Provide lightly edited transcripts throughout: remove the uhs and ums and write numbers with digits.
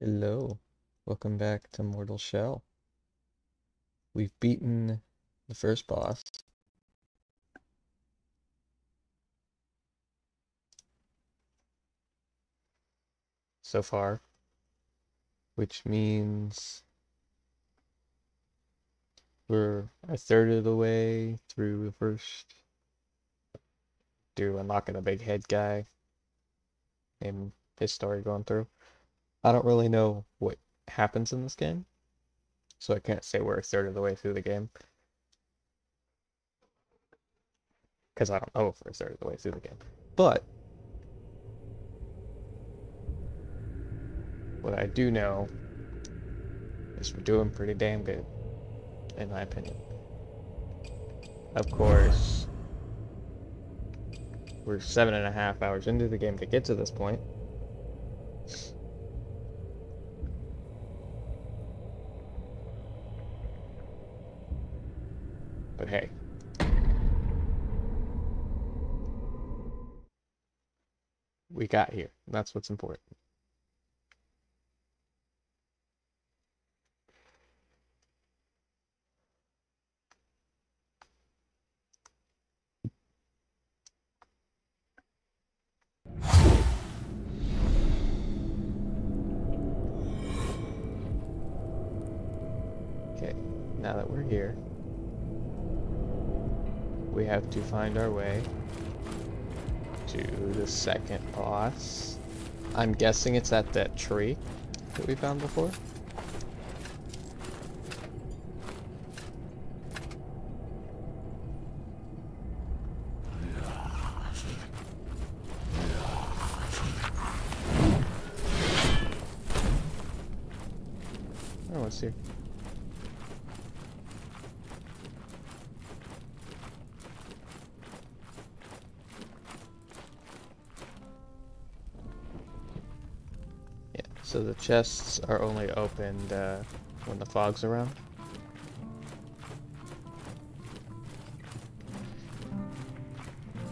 Hello, welcome back to Mortal Shell. We've beaten the first boss. So far, which means we're a third of the way through the first unlocking a big head guy and his story going through. I don't really know what happens in this game, so I can't say we're a third of the way through the game. Because I don't know if we're a third of the way through the game. But what I do know is we're doing pretty damn good, in my opinion. Of course, we're 7.5 hours into the game to get to this point. But hey. We got here. That's what's important. Okay, now that we're here, we have to find our way to the second boss. I'm guessing it's at that tree that we found before. Oh, what's here? Yeah, so the chests are only opened when the fog's around.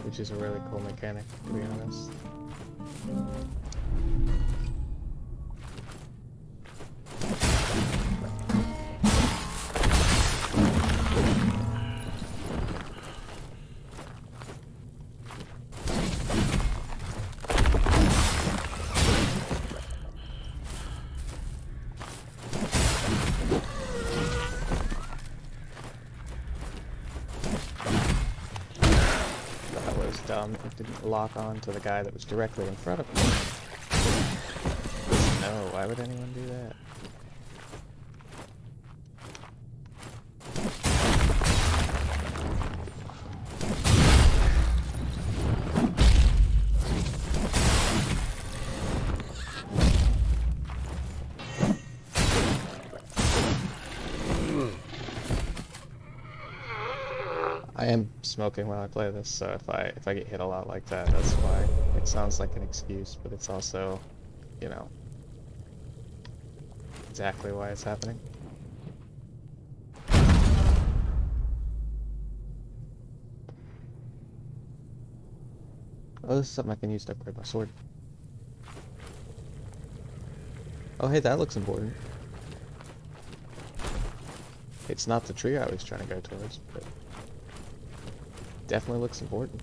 Which is a really cool mechanic, to be honest. Dumb. It didn't lock on to the guy that was directly in front of me. No, why would anyone do that? I am smoking while I play this, so if I get hit a lot like that, that's why. It sounds like an excuse, but it's also, you know, exactly why it's happening. Oh, this is something I can use to upgrade my sword. Oh, hey, that looks important. It's not the tree I was trying to go towards, but definitely looks important.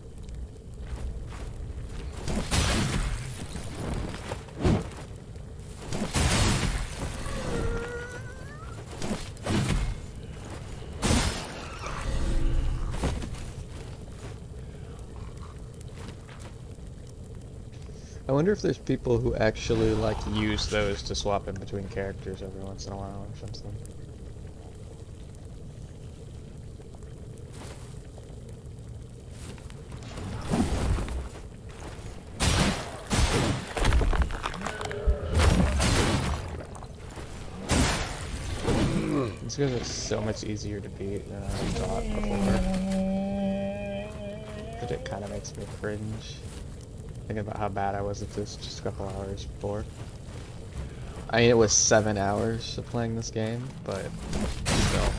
I wonder if there's people who actually like use those to swap in between characters every once in a while or something. These guys are so much easier to beat than I thought before. But it kind of makes me cringe thinking about how bad I was at this just a couple hours before. I mean, it was 7 hours of playing this game, but still.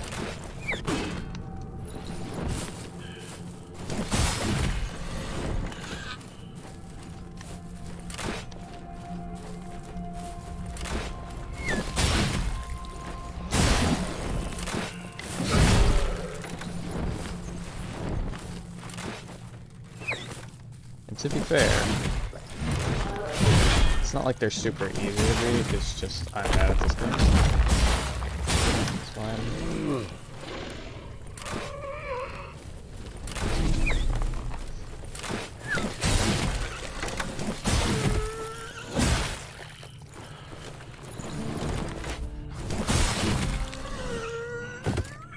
To be fair, it's not like they're super easy to beat, it's just I'm bad at this game. That's fine.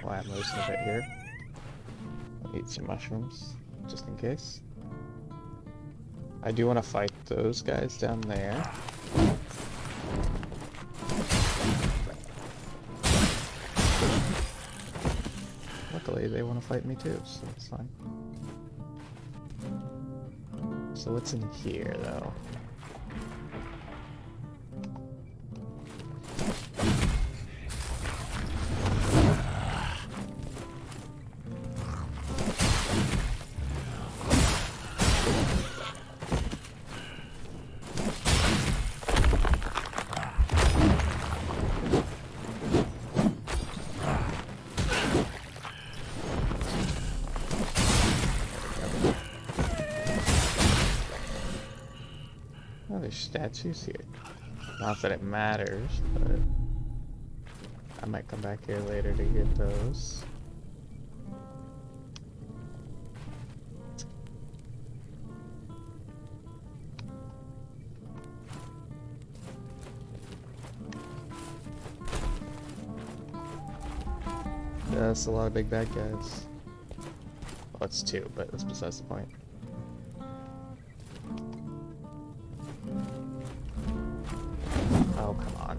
Well, I'm losing a bit here. I'll eat some mushrooms, just in case. I do want to fight those guys down there. Luckily, they want to fight me too, so it's fine. So what's in here, though? Oh, there's statues here. Not that it matters, but I might come back here later to get those. Yeah, that's a lot of big bad guys. Well, it's two, but that's besides the point. Oh, come on.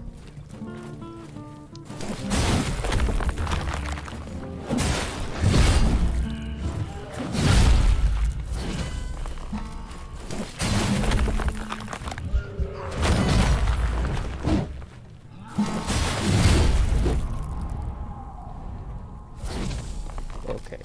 Okay.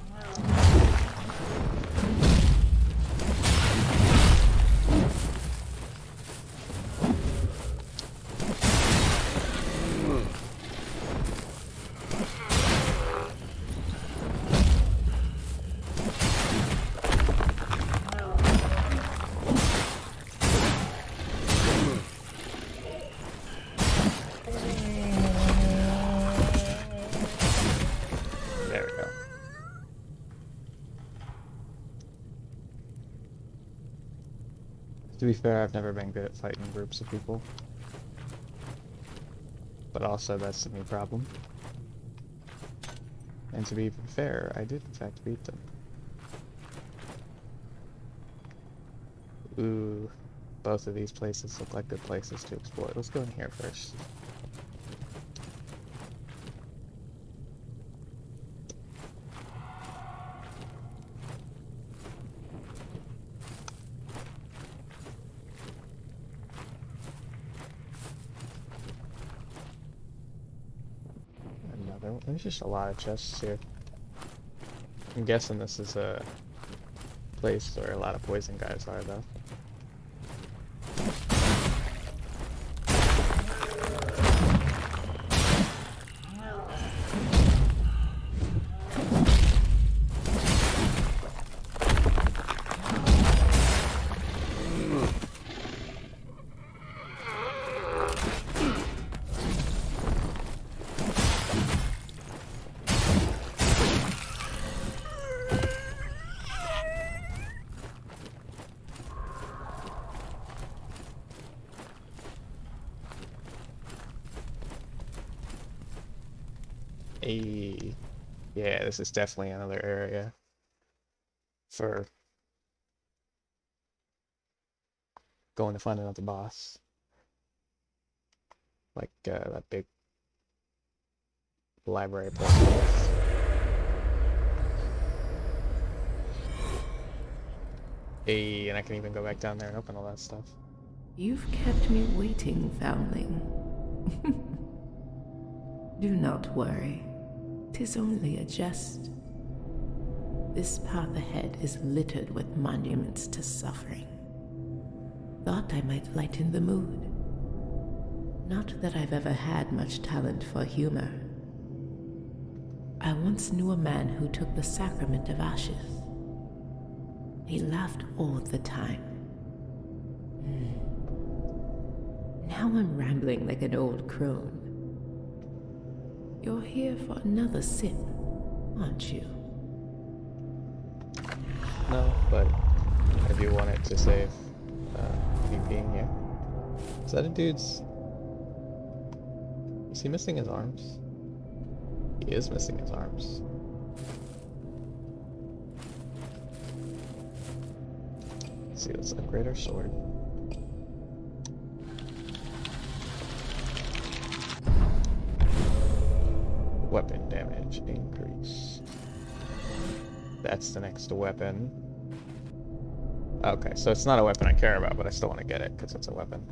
There we go. To be fair, I've never been good at fighting groups of people. But also, that's the new problem. And to be fair, I did in fact beat them. Ooh, both of these places look like good places to explore. Let's go in here first. There's just a lot of chests here. I'm guessing this is a place where a lot of poison guys are, though. Yeah, this is definitely another area for going to find another boss. Like that big library place. Hey, and I can even go back down there and open all that stuff. You've kept me waiting, foundling. Do not worry. 'Tis only a jest. This path ahead is littered with monuments to suffering. Thought I might lighten the mood. Not that I've ever had much talent for humor. I once knew a man who took the sacrament of ashes. He laughed all the time, Now I'm rambling like an old crone. You're here for another sip, aren't you? No, but I do want it to save VPing here. Is that a dude's... Is he missing his arms? He is missing his arms. Let's see, let's upgrade our sword. Weapon damage increase. That's the next weapon. Okay, so it's not a weapon I care about, but I still want to get it because it's a weapon.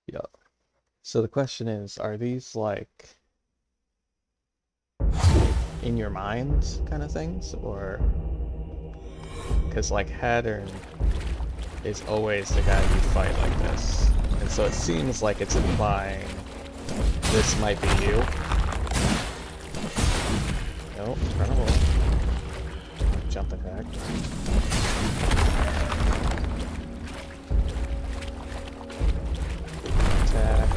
Yeah. So the question is, are these like in your mind kind of things, or because like Hattern is always the guy you fight like this, and so it seems like it's implying this might be you. Nope, run away. Jump attack. Attack.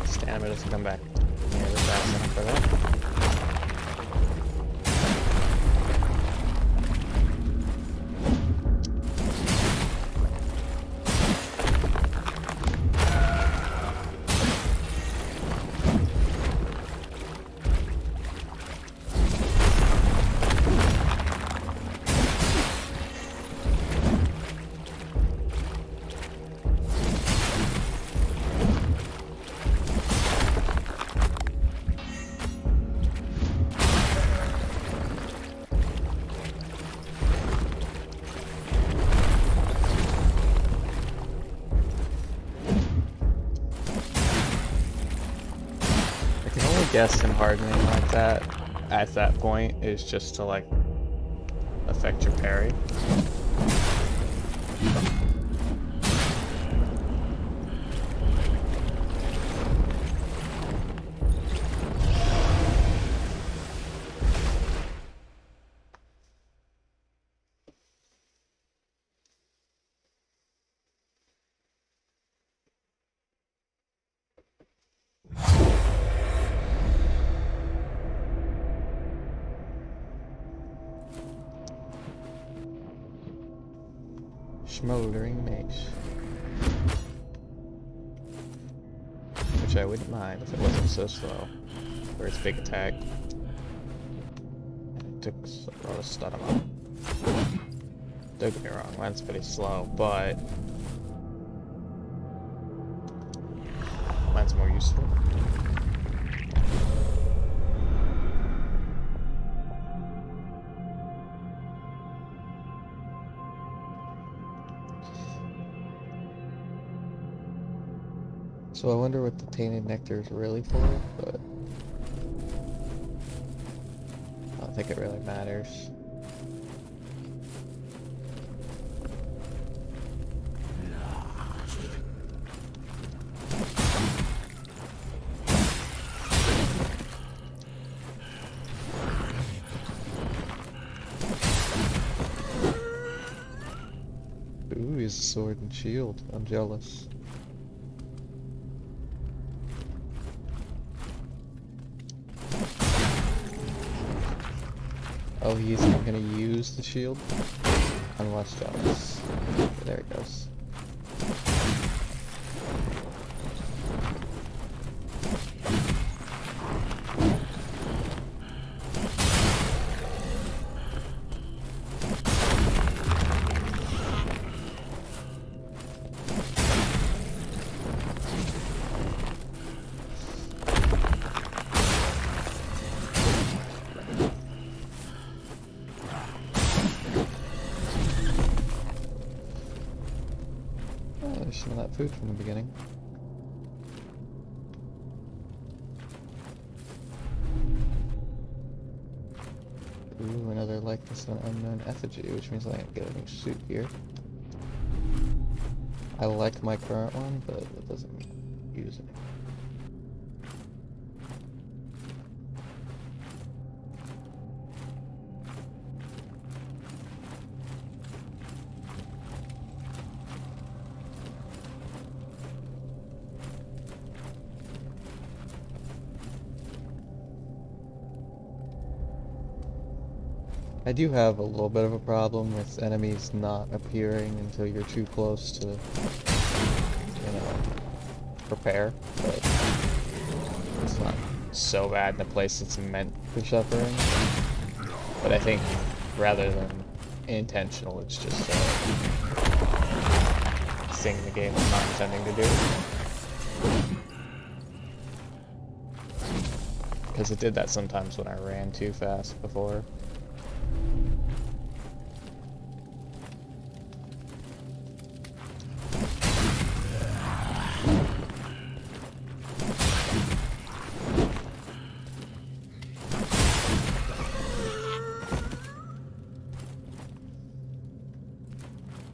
Stamina doesn't come back nearly fast enough for that. Guess him hardening like that at that point is just to like affect your parry. Smoldering mace. Which I wouldn't mind if it wasn't so slow. For its big attack. It took a lot of stun him up. Don't get me wrong, mine's pretty slow, but mine's more useful. So I wonder what the tainted nectar is really for, but I don't think it really matters. Ooh, he's a sword and shield. I'm jealous. Oh, he's not gonna use the shield? I'm less jealous. There it goes. some of that food from the beginning. Ooh, another likeness of an unknown effigy, which means I get a new suit here. I like my current one, but it doesn't use it. I do have a little bit of a problem with enemies not appearing until you're too close to, you know, prepare, but it's not so bad in a place that's meant for suffering. But I think rather than intentional, it's just a thing the game is not intending to do. Because it did that sometimes when I ran too fast before.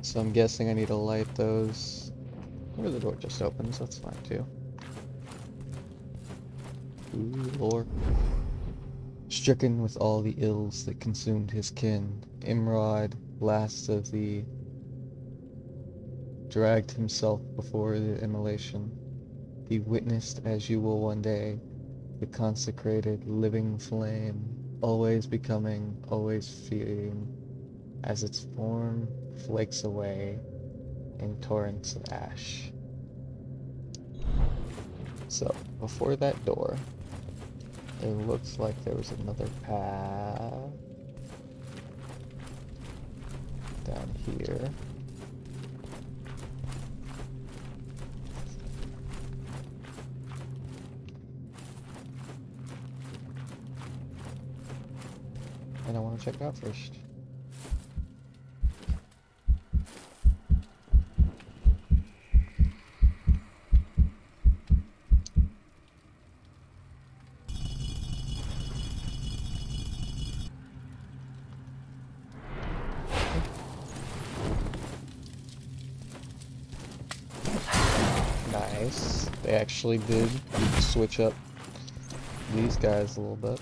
So I'm guessing I need to light those. Or the door just opens, that's fine too. Ooh, lore. Stricken with all the ills that consumed his kin, Imrod, last of the, dragged himself before the immolation. He witnessed, as you will one day, the consecrated living flame, always becoming, always feeding, as its form flakes away in torrents of ash. So, before that door, it looks like there was another path down here. And I want to check it out first. Nice. They actually did switch up these guys a little bit.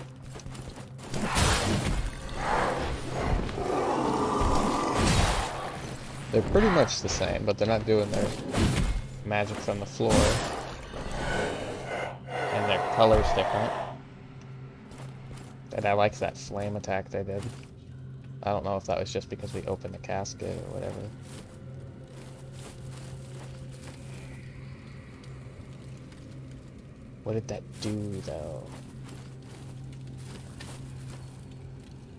They're pretty much the same, but they're not doing their magic from the floor. And their color's different. And I like that flame attack they did. I don't know if that was just because we opened the casket or whatever. What did that do, though?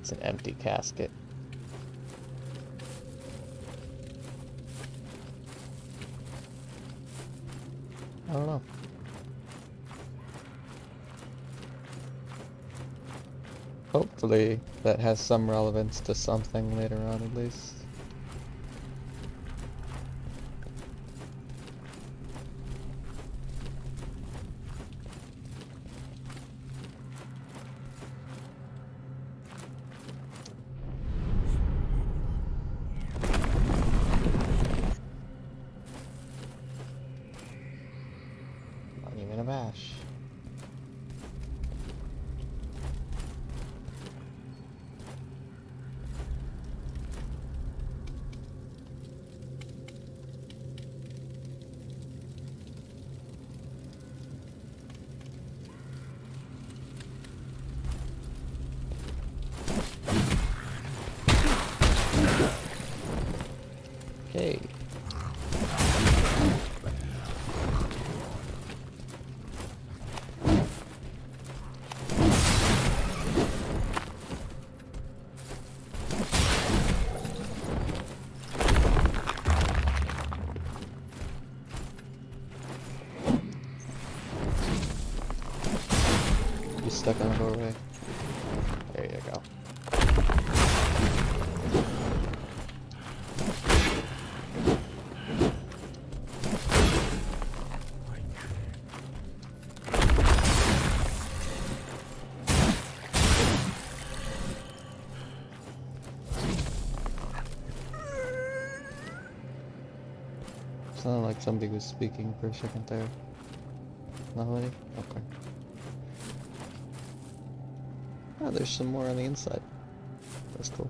It's an empty casket. I don't know. Hopefully that has some relevance to something later on, at least. Monument of Ash. Okay. You stuck on the doorway. There you go. Sounded like somebody was speaking for a second there. Nobody? Okay. Oh, there's some more on the inside. That's cool.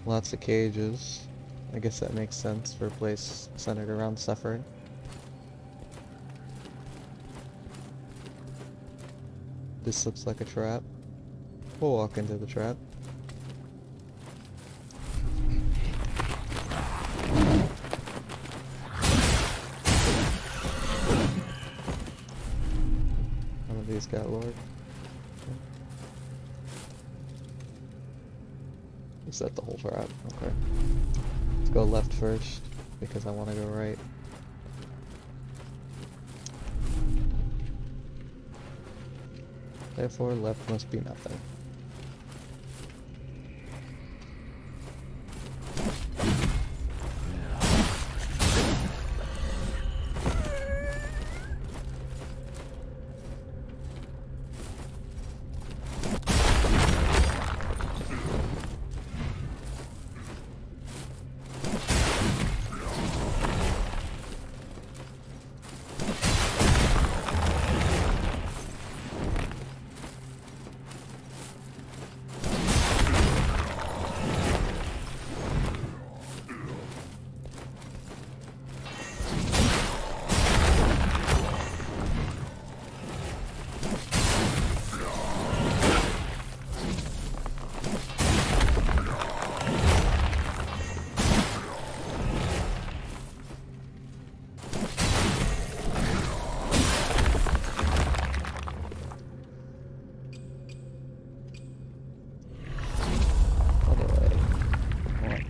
Lots of cages. I guess that makes sense for a place centered around suffering. This looks like a trap. We'll walk into the trap. One of these got lured. Is that the whole trap? Okay. Let's go left first, because I want to go right. Therefore, left must be nothing.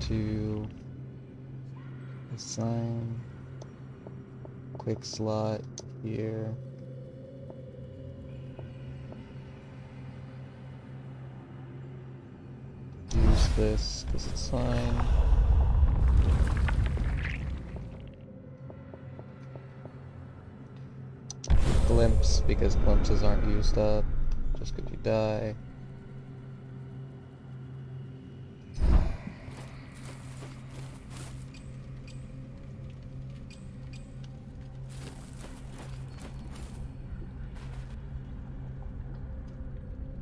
To assign quick slot here. Use this because it's fine. Glimpse because glimpses aren't used up just because you die.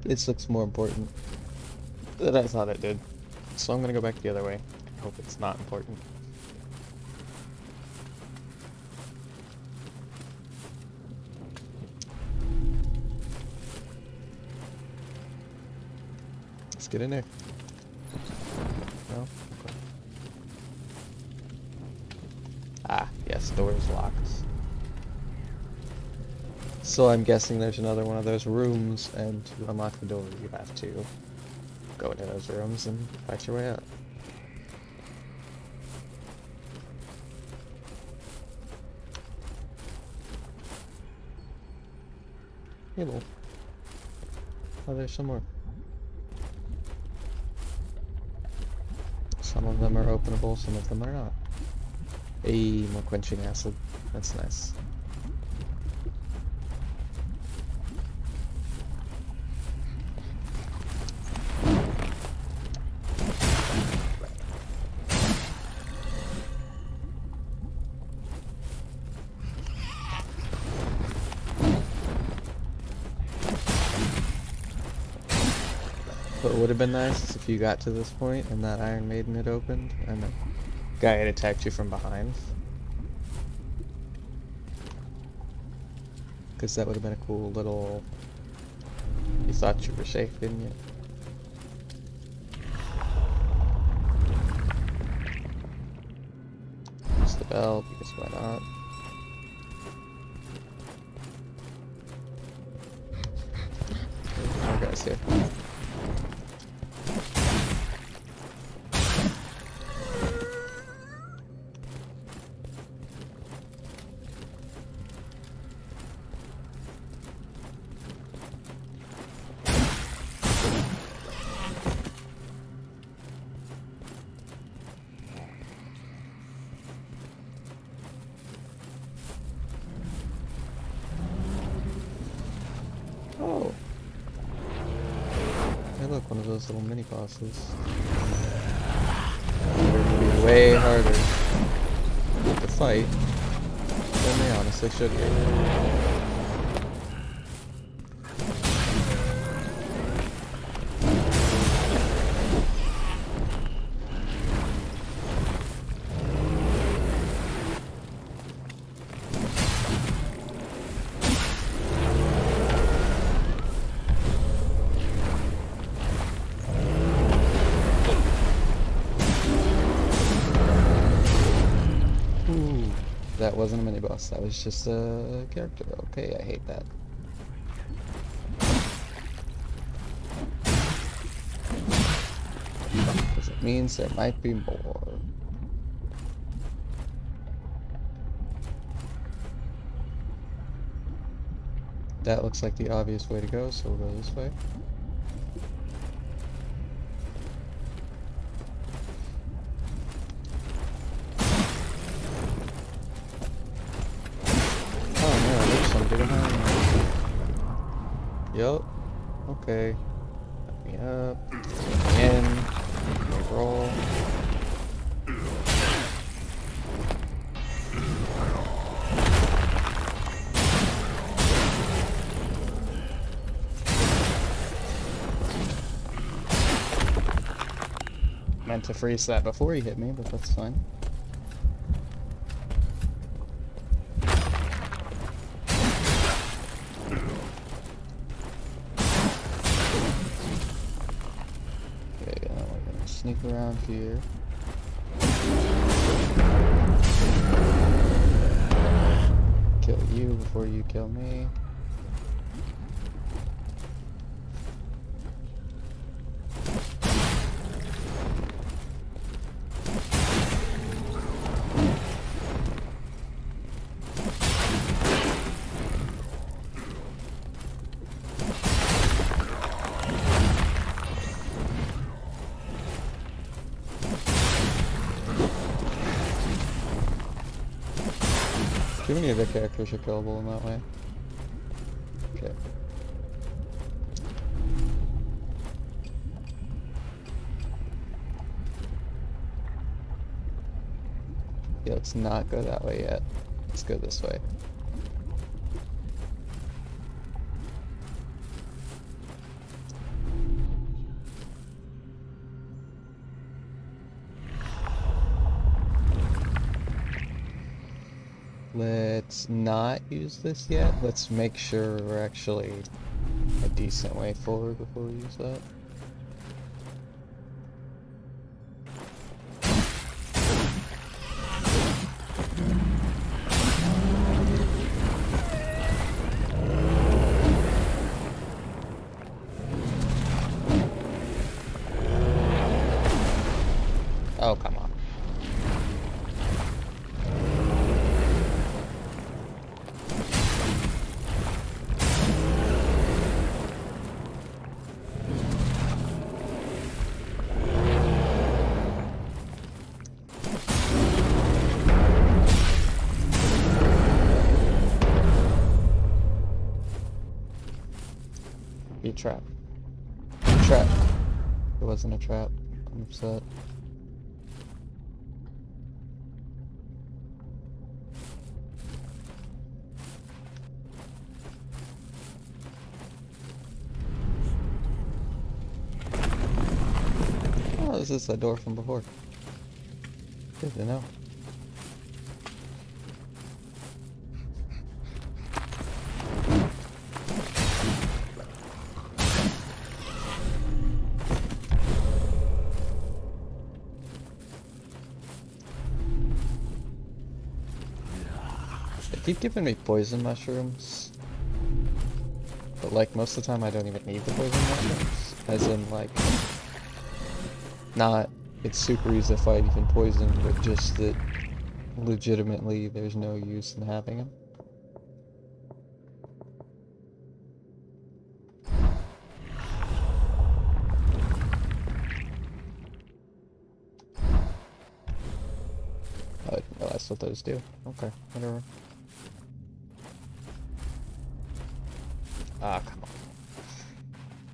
This looks more important than I thought it did. So I'm gonna go back the other way. I hope it's not important. Let's get in there. No? Okay. Ah, yes, door's locked. So I'm guessing there's another one of those rooms, and to unlock the door you have to go into those rooms and fight your way out. Hey, lol. Oh, there's some more. Some of them are openable, some of them are not. Hey, more quenching acid. That's nice. What would have been nice is if you got to this point and that Iron Maiden had opened and the guy had attacked you from behind. Because that would have been a cool little... You thought you were safe, didn't you? Use the bell, because why not? More guys here. Oh. those little mini bosses. They're gonna be way harder to fight than they honestly should be. That wasn't a mini boss, that was just a character. Okay, I hate that. Because it means there might be more. That looks like the obvious way to go, so we'll go this way. Yup. Okay. Let me up. In. Let me roll. Meant to freeze that before he hit me, but that's fine. Sneak around here. Kill you before you kill me. Too many of the characters are killable in that way. Okay. Yeah, let's not go that way yet. Let's go this way. Let's not use this yet. Let's make sure we're actually a decent way forward before we use that. Oh, come on. Be a trap. Trap. It wasn't a trap. I'm upset. Oh, this is the door from before. Good to know. They keep giving me poison mushrooms, but like most of the time I don't even need the poison mushrooms, as in like, not it's super easy to fight even poison, but just that legitimately there's no use in having them. I didn't realize what those do. Okay, whatever. Ah, come on.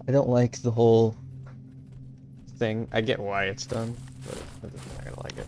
I don't like the whole thing. I get why it's done, but I'm just not gonna like it.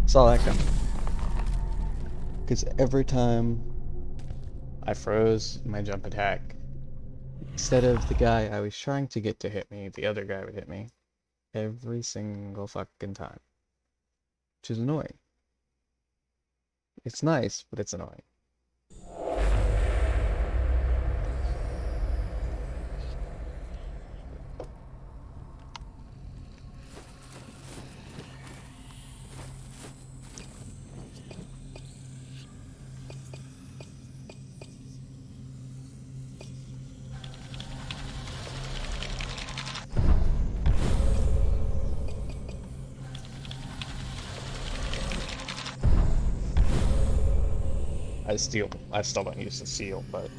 Saw that coming. Because every time I froze my jump attack, instead of the guy I was trying to get to hit me, the other guy would hit me. Every single fucking time. Which is annoying. It's nice, but it's annoying. I still don't use the seal, but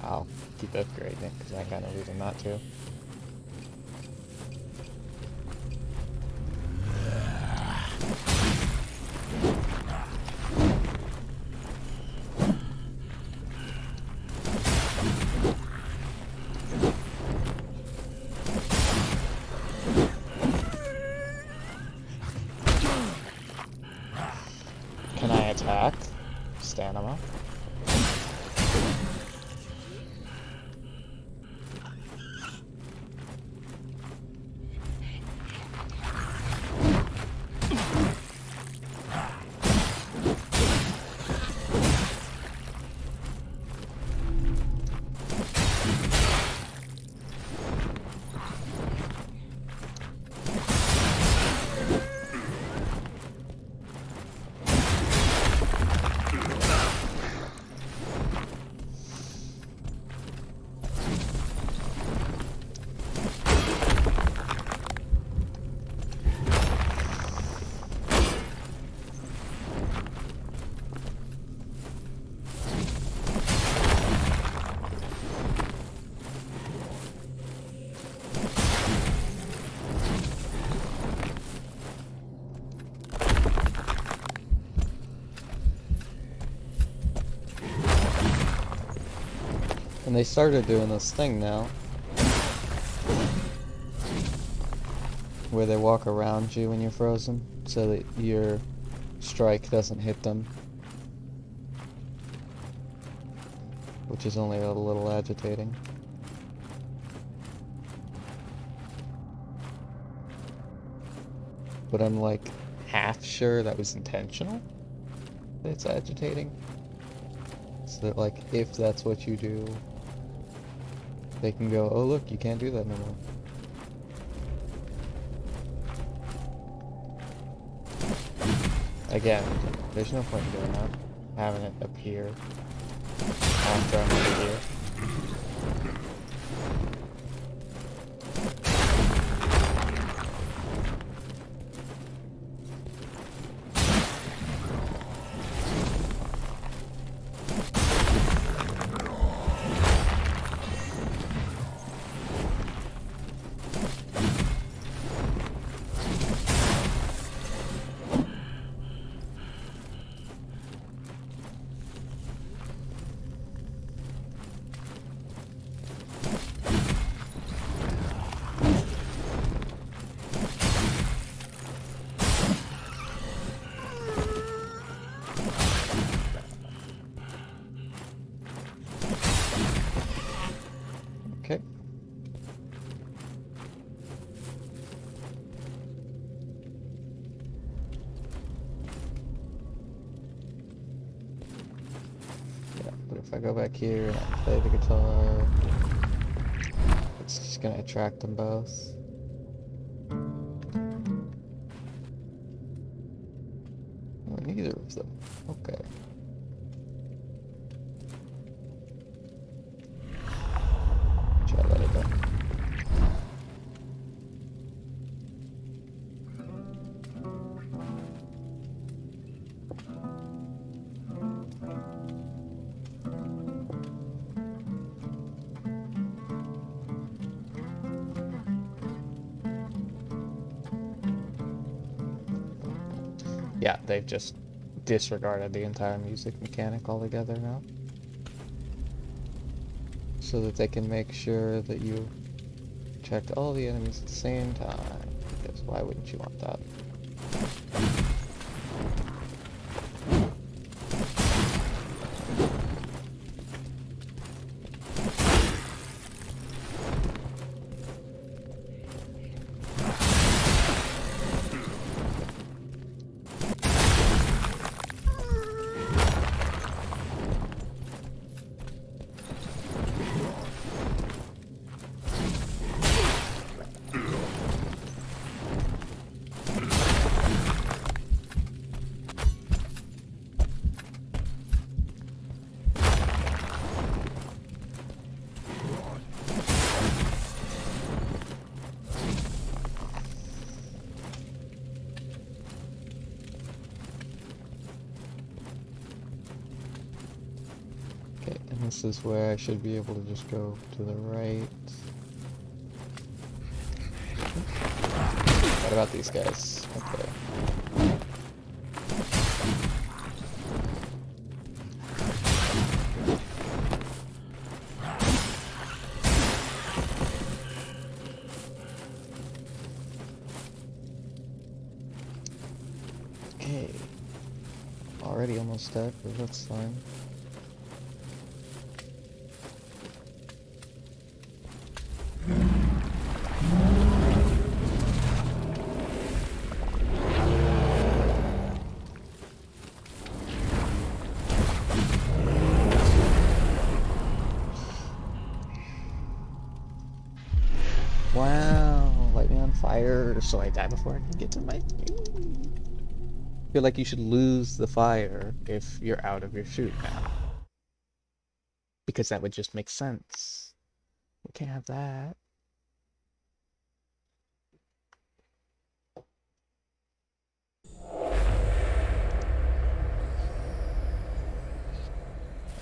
I'll keep upgrading it because I kind of reason not to. Can I attack? Stamina. And they started doing this thing now, where they walk around you when you're frozen, so that your strike doesn't hit them. Which is only a little agitating. But I'm like half sure that was intentional, that it's agitating. So that like, if that's what you do, they can go, oh look, you can't do that no more. Again, there's no point in doing that. Having it appear after I'm over here. if I go back here and I play the guitar, it's just gonna attract them both. Oh, neither of them. Okay. Try that again. Yeah, they've just disregarded the entire music mechanic altogether now. So that they can make sure that you check all the enemies at the same time. Because why wouldn't you want that? This is where I should be able to just go to the right. What about these guys? Okay. Okay. Already almost dead, but that's fine. Wow, light me on fire so I die before I can get to my... I feel like you should lose the fire if you're out of your chute now. Because that would just make sense. We can't have that.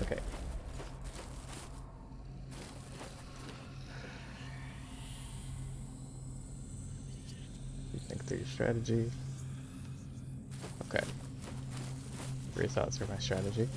Okay. You think through your strategy. Okay. Your thoughts are my strategy.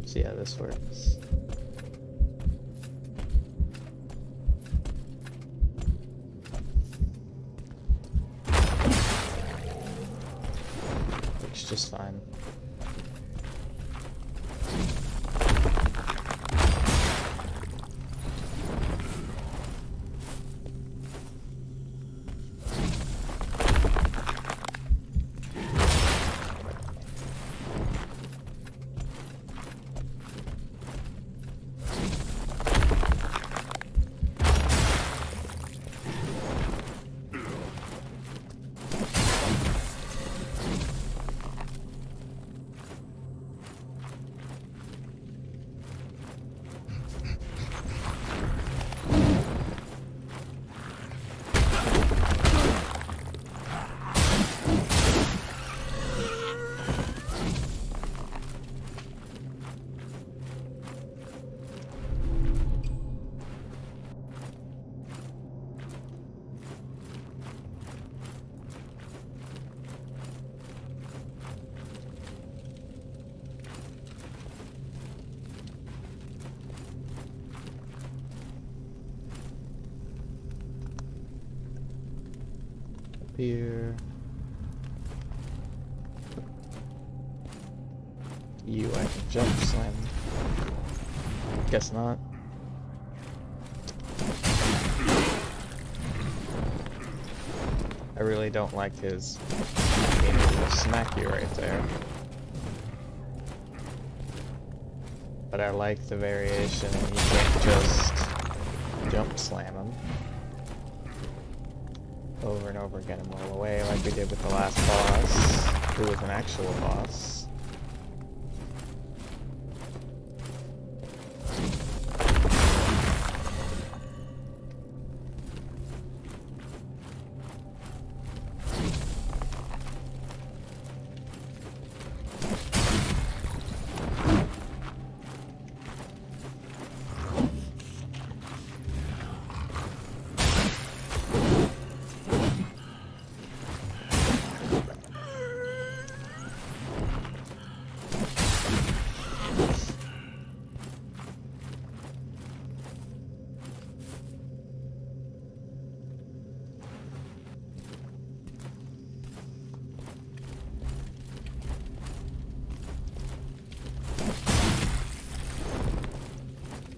See how this works. Works just fine. here. You, I can jump slam. Guess not. I really don't like his being able to smack you right there. But I like the variation, and you can't just jump slam him over and over again and roll away like we did with the last boss, who was an actual boss.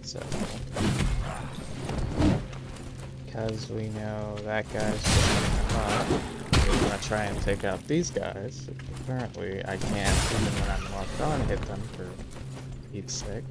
So, because we know that guy's just gonna come up, we're gonna try and take out these guys. Apparently, I can't, even when I'm locked on, hit them for Pete's sake.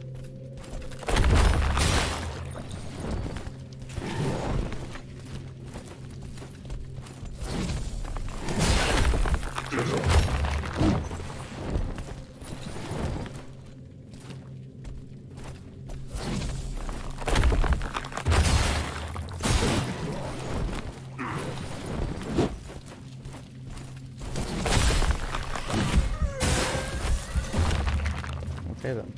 Okay then.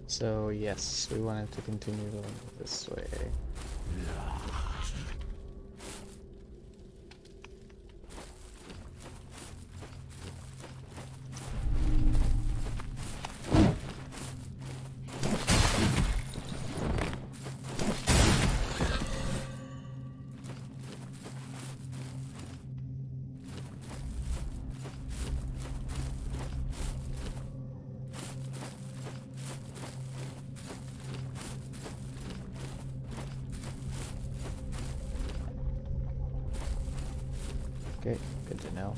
So yes, we wanted to continue going this way. Okay, good to know.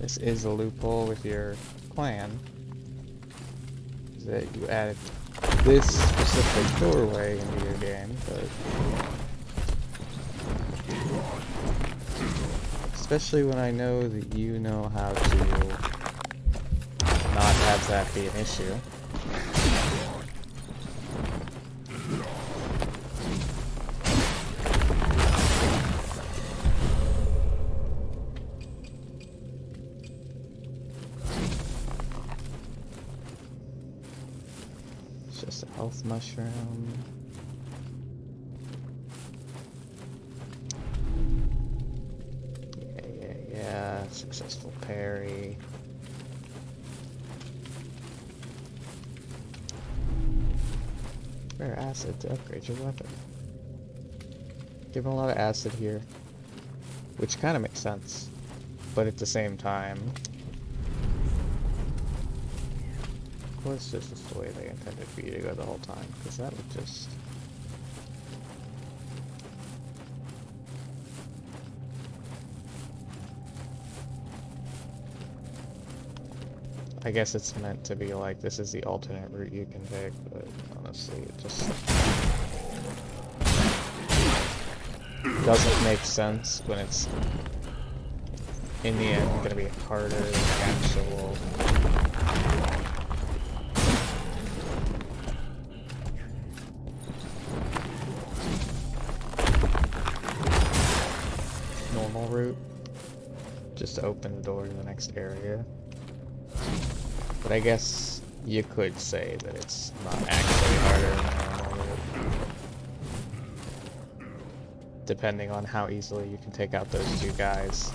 this is a loophole with your clan, is that you added this specific doorway into your game, but especially when I know that you know how to not have that be an issue. It's just a health mushroom. Yeah, successful parry. Rare acid to upgrade your weapon. Give him a lot of acid here, which kind of makes sense, but at the same time, of course this is the way they intended for you to go the whole time, because that would just... I guess it's meant to be like, this is the alternate route you can take, but honestly, it just doesn't make sense when it's, in the end, gonna be harder than actual. Normal route, just to open the door to the next area. But I guess you could say that it's not actually harder than the normal route, depending on how easily you can take out those two guys.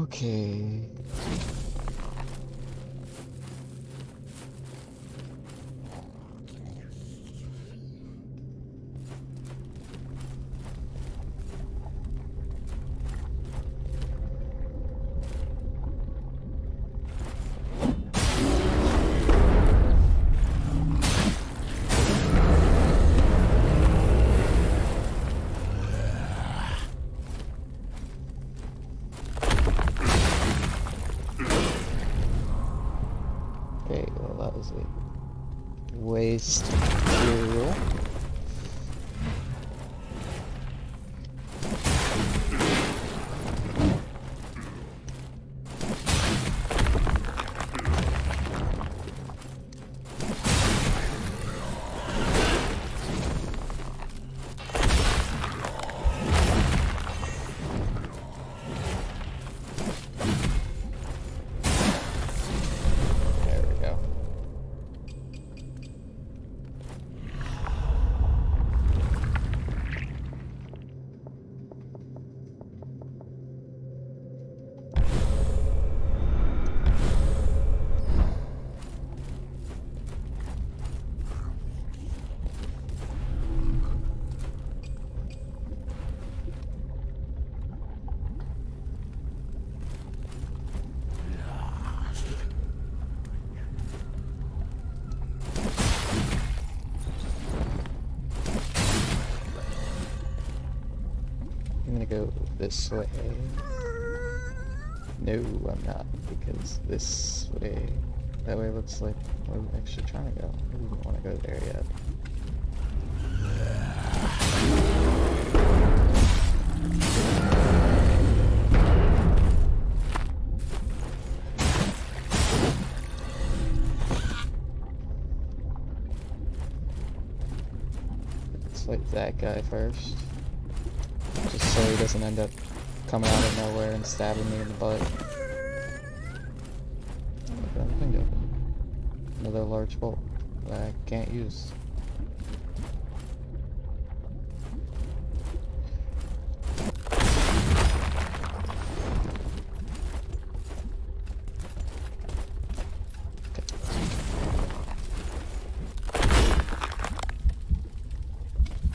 Okay. Okay, well that was a waste of material. I'm gonna go this way. No, I'm not, because this way, that way looks like where I'm actually trying to go. I don't even want to go there yet. Let's fight that guy first. Just so he doesn't end up coming out of nowhere and stabbing me in the butt. Another large bolt that I can't use.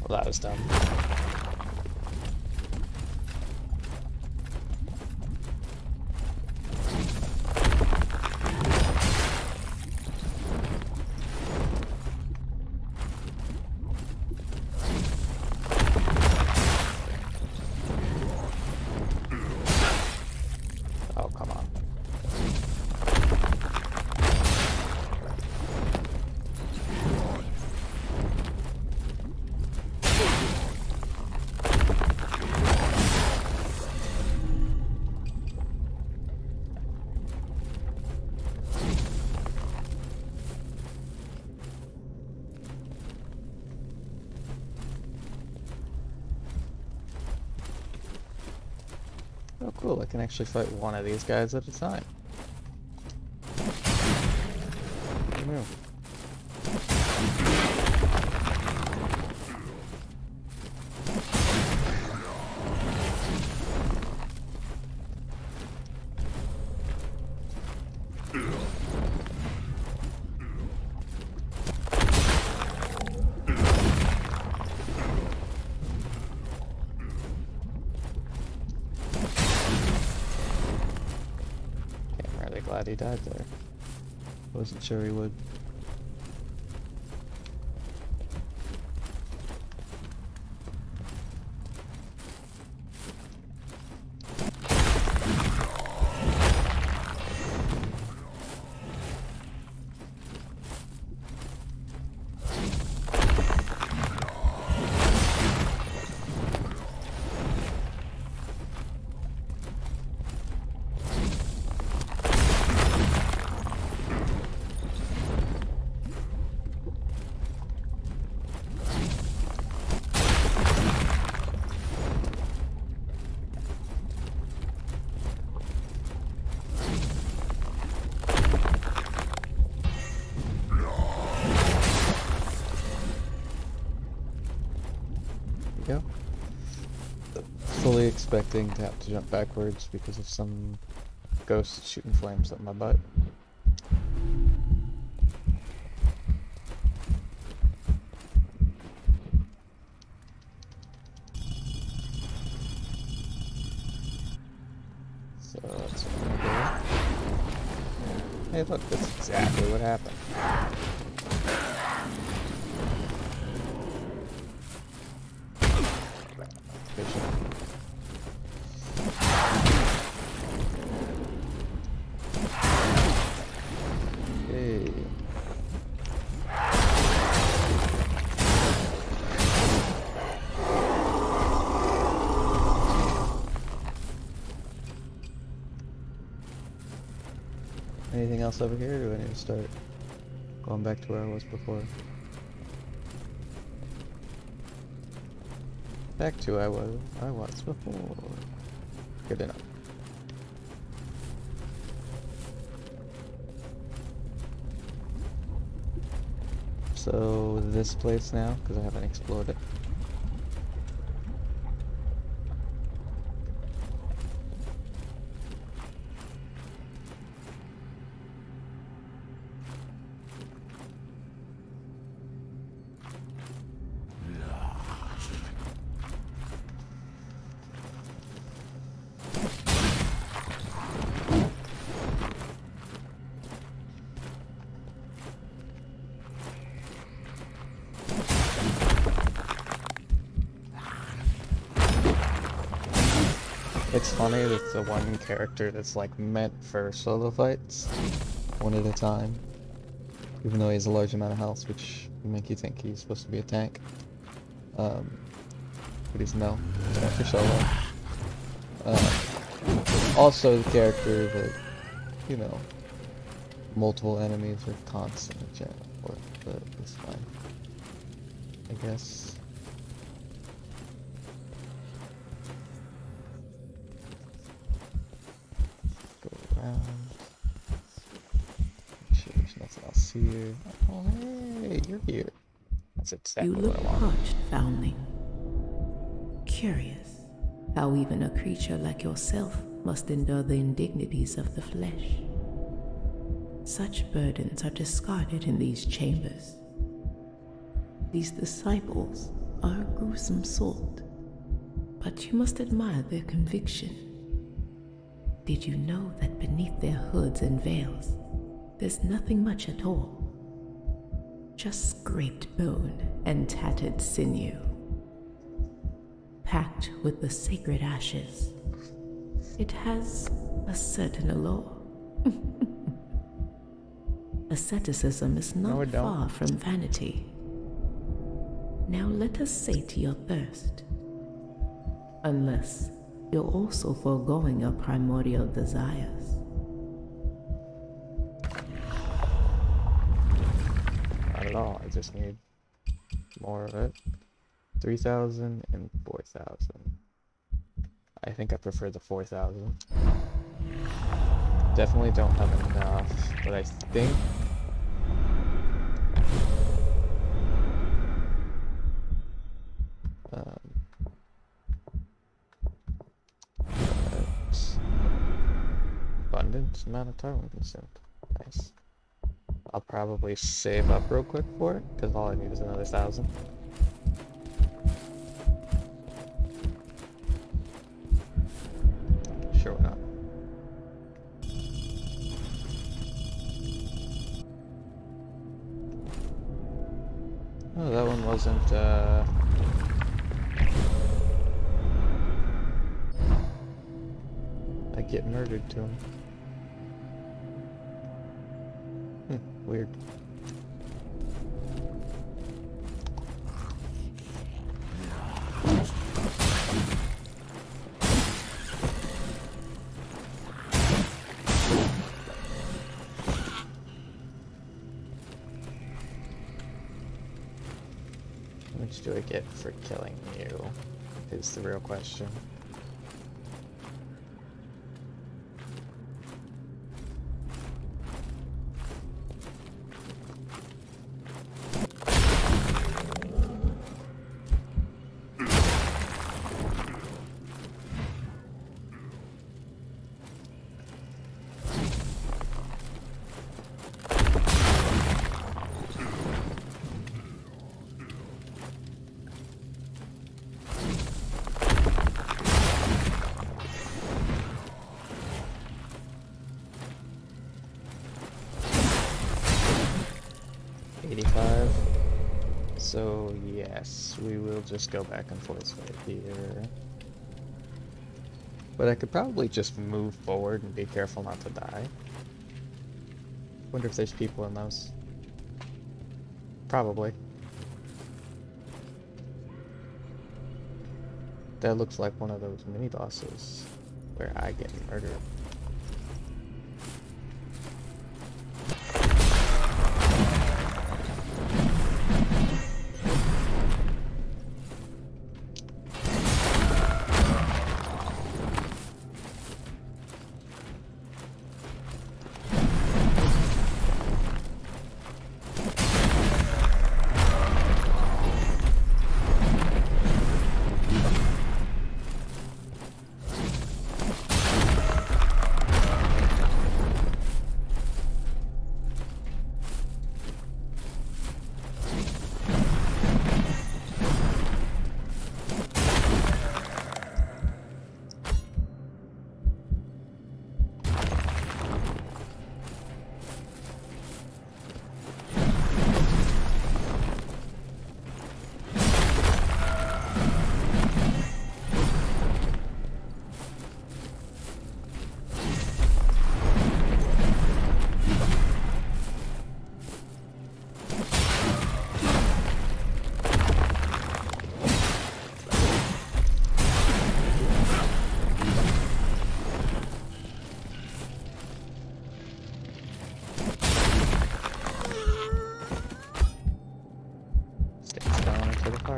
Well, that was dumb. Oh, come on. Oh, cool. I can actually fight one of these guys at a time. Who knew? I'm really glad he died there. Wasn't sure he would. Go. Fully expecting to have to jump backwards because of some ghost shooting flames at my butt. So that's what I'm gonna do. Hey look, that's exactly what happened. Hey. Anything else over here, or do I need to start going back to where I was before? Back to where I was before. Good enough. So this place now, because I haven't explored it. It's funny that the one character that's like meant for solo fights, one at a time, even though he has a large amount of health, which would make you think he's supposed to be a tank. But he's no, he's meant for solo. Also the character that, you know, multiple enemies are constantly jamming for, but it's fine, I guess. Around. Make sure there's nothing else here. Oh, hey, you're here. That's exactly You look what I want. parched, foundling. Curious how even a creature like yourself must endure the indignities of the flesh. Such burdens are discarded in these chambers. These disciples are a gruesome sort, but you must admire their conviction. Did you know that beneath their hoods and veils, there's nothing much at all? Just scraped bone and tattered sinew, packed with the sacred ashes. It has a certain allure. Asceticism is not far from vanity. Now let us sate your thirst. Unless you're also foregoing your primordial desires. Not at all, I just need more of it. 3,000 and 4,000. I think I prefer the 4,000. Definitely don't have enough, but I think abundant amount of time consumed. Nice. I'll probably save up real quick for it, because all I need is another 1,000. Sure, why not? Oh, that one wasn't, I get murdered to him. Weird. How much do I get for killing you? Is the real question. So yes, we will just go back and forth right here. But I could probably just move forward and be careful not to die. Wonder if there's people in those. Probably. That looks like one of those mini bosses where I get murdered.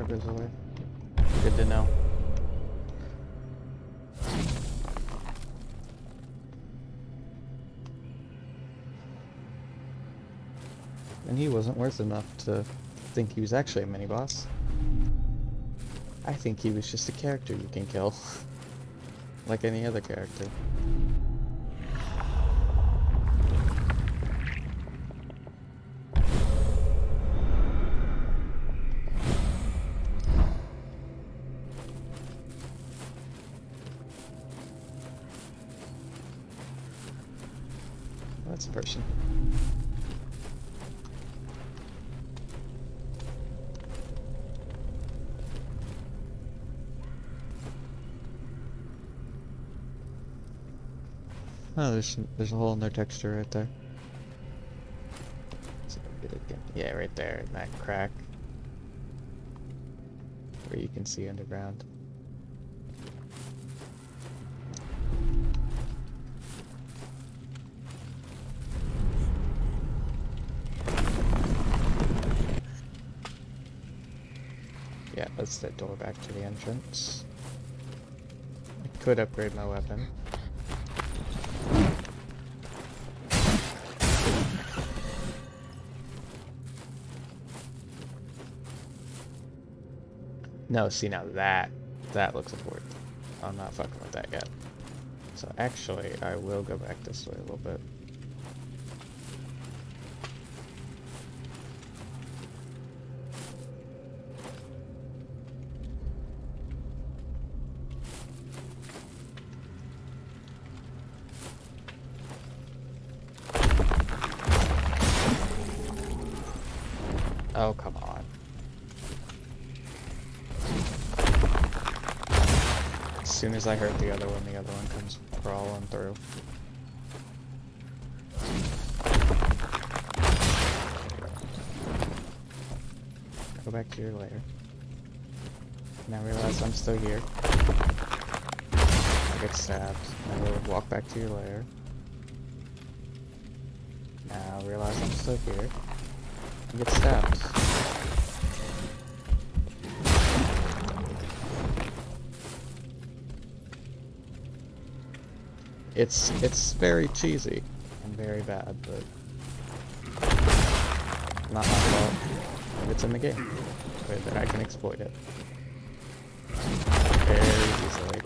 Goes away. Good to know. And he wasn't worth enough to think he was actually a mini-boss. I think he was just a character you can kill. Like any other character. that's a person. Oh, there's a hole in their texture right there. Let's see if I can get it again. Yeah, right there in that crack where you can see underground. Yeah, that's the door back to the entrance. I could upgrade my weapon. No, see now that looks important. I'm not fucking with that yet. So actually, I will go back this way a little bit. Oh, come on. As soon as I hurt the other one comes crawling through. Go back to your lair. Now realize I'm still here. I get stabbed. Now we'll walk back to your lair. Now realize I'm still here. I get stabbed. It's very cheesy and very bad, but not my fault. It's in the game, but I can exploit it very easily.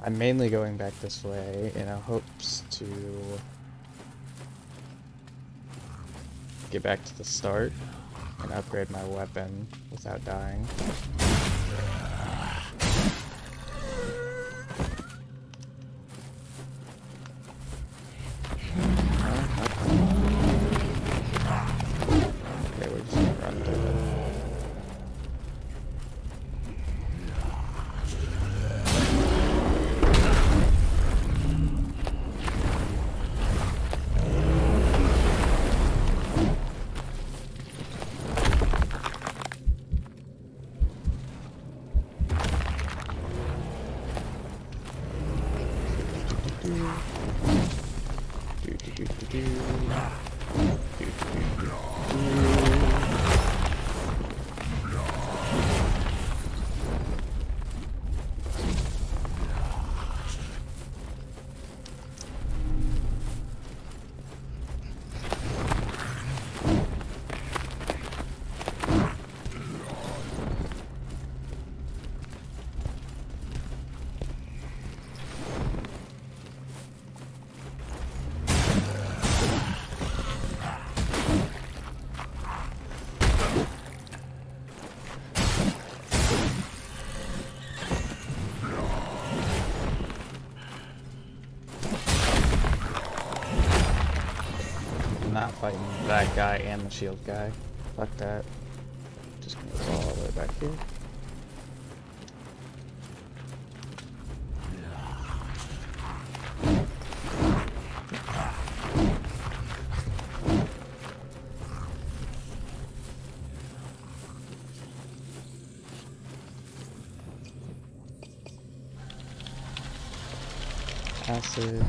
I'm mainly going back this way in hopes to get back to the start and upgrade my weapon without dying. Okay, we're just gonna run through it. Not fighting that guy and the shield guy. Fuck that. Just gonna go all the way back here. Acid.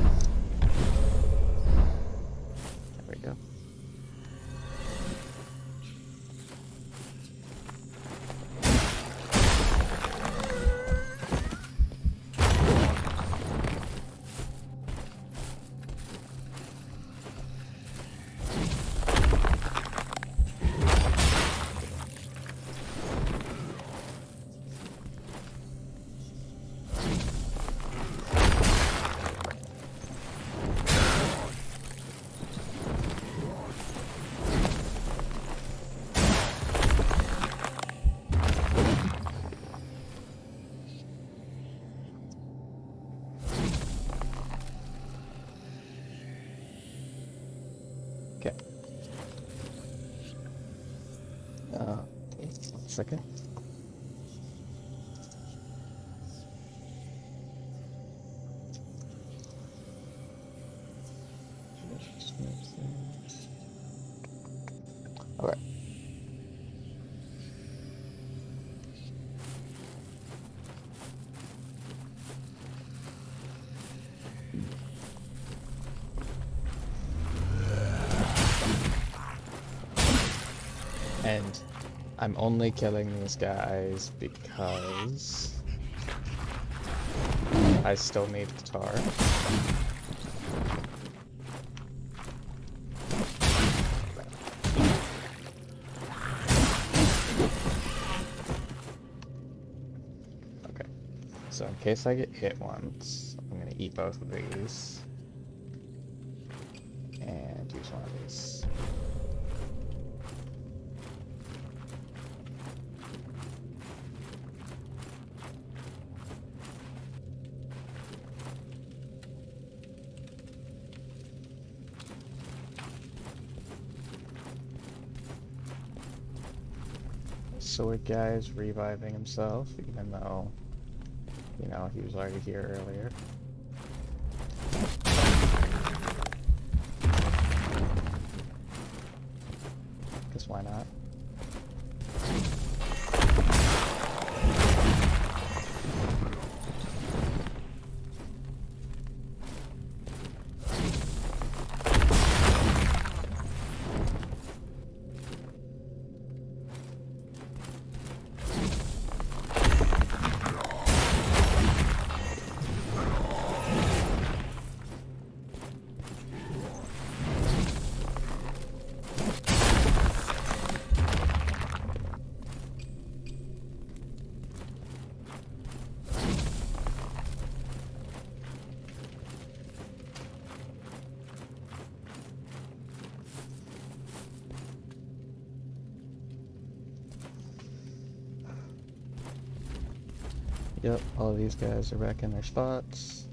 second. Okay. And I'm only killing these guys because I still need guitar. Okay, so in case I get hit once, I'm gonna eat both of these and use one of these. Sword guy is reviving himself, even though, you know, he was already here earlier. Because why not? Yep, all of these guys are back in their spots.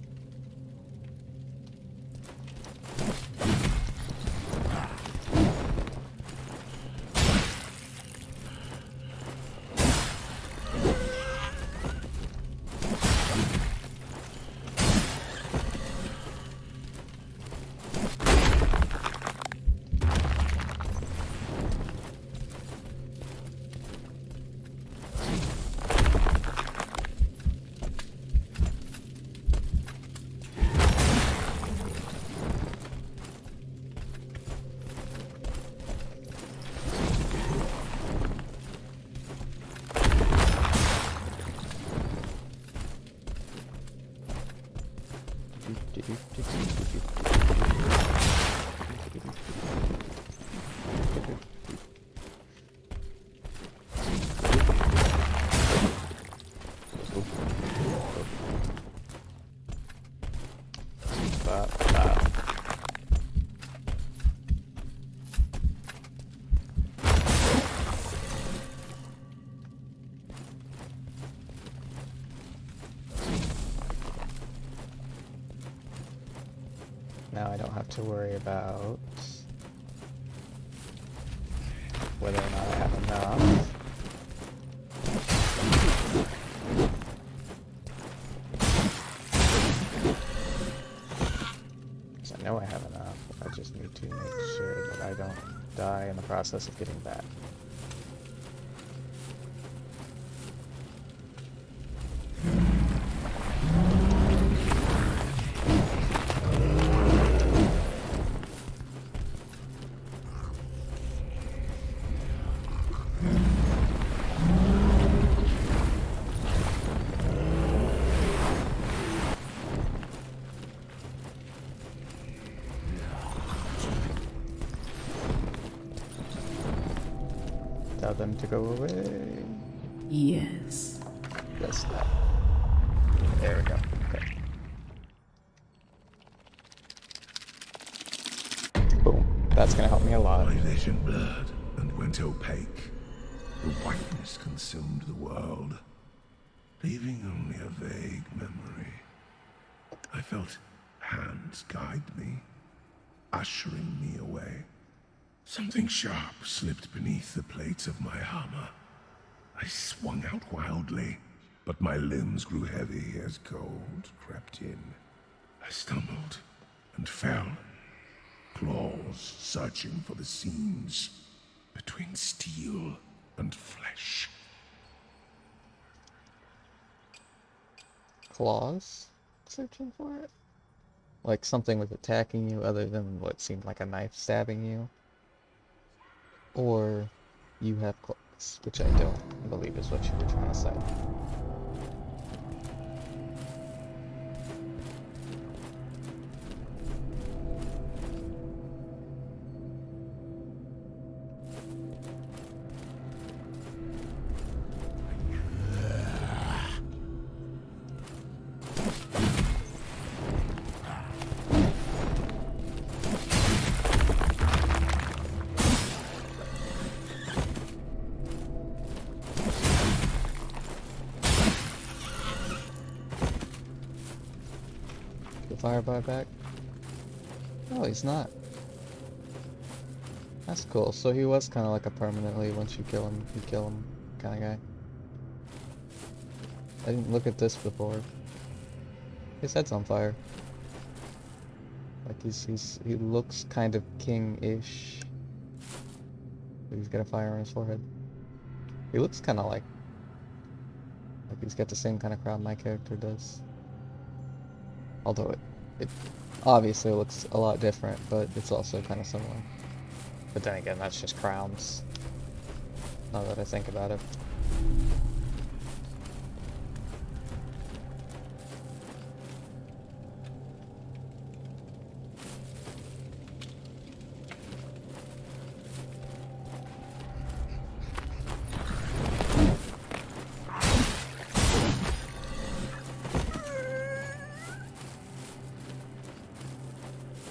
Now I don't have to worry about whether or not I have enough. Because I know I have enough. I just need to make sure that I don't die in the process of getting that. Tell them to go away. Yes. Just that. There we go. Okay. Boom. That's gonna help me a lot. My vision blurred and went opaque. The whiteness consumed the world, leaving only a vague memory. I felt hands guide me, ushering me away. Something sharp slipped beneath the plates of my armor. I swung out wildly, but my limbs grew heavy as cold crept in. I stumbled and fell, claws searching for the seams between steel and flesh. Claws? Searching for it? Like something was attacking you other than what seemed like a knife stabbing you? Or you have claws, which I don't believe is what you were trying to say. Fire back? Oh, he's not. That's cool. So he was kind of like a permanently, once you kill him kind of guy. I didn't look at this before. His head's on fire. Like he looks kind of king-ish. But he's got a fire on his forehead. He looks kind of like he's got the same kind of crown my character does. Although it obviously looks a lot different, but it's also kind of similar. But then again, that's just crowns. Now that I think about it.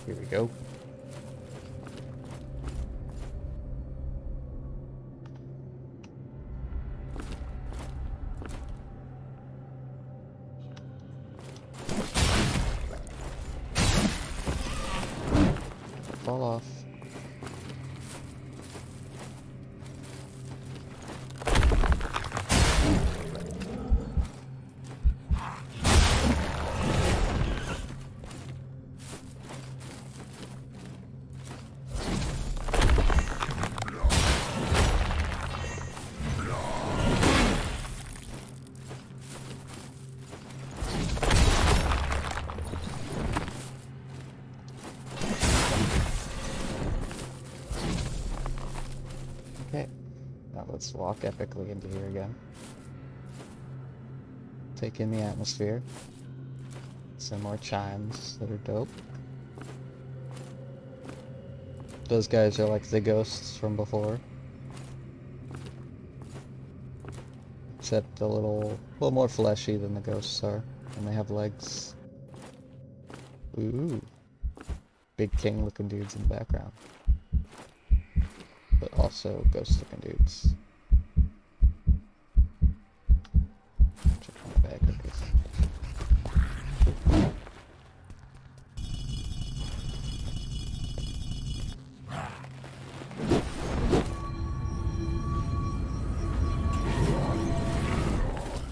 Here we go. Fall off. Okay, now let's walk epically into here again. Take in the atmosphere. Some more chimes that are dope. Those guys are like the ghosts from before. Except a little more fleshy than the ghosts are. And they have legs. Ooh. Big king looking dudes in the background. But also ghost-looking dudes. Check my bag, cookies.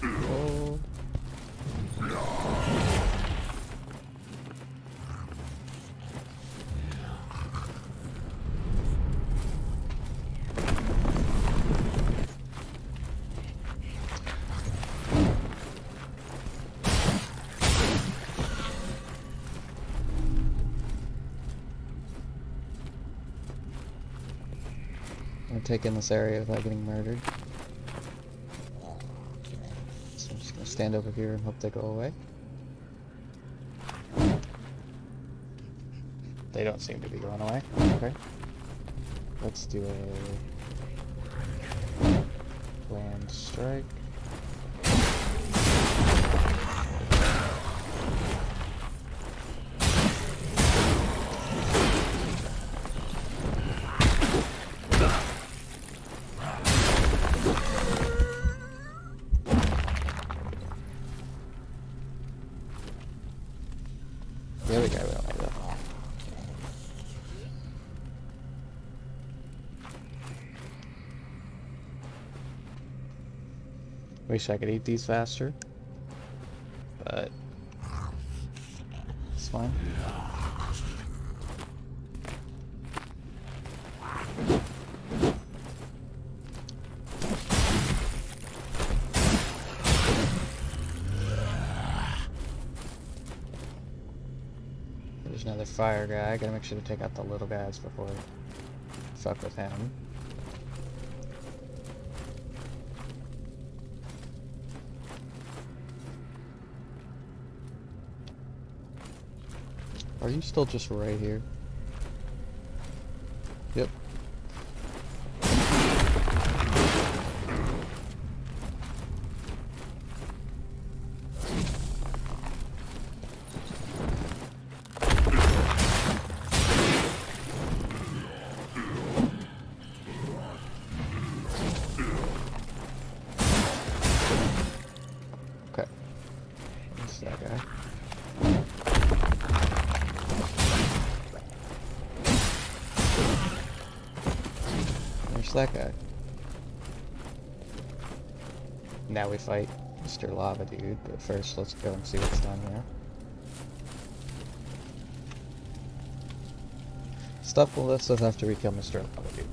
Oh. I'm gonna take in this area without getting murdered. So I'm just gonna stand over here and hope they go away. They don't seem to be going away. Okay. Let's do a Gland strike. There we go, we don't like that. Wish I could eat these faster, but it's fine. There's another fire guy. Gotta make sure to take out the little guys before I fuck with him. Are you still just right here? Yep. Okay. That's that guy. There's that guy. Now we fight Mr. Lava Dude, but first let's go and see what's down here. Stuff will list us after we kill Mr. Lava Dude.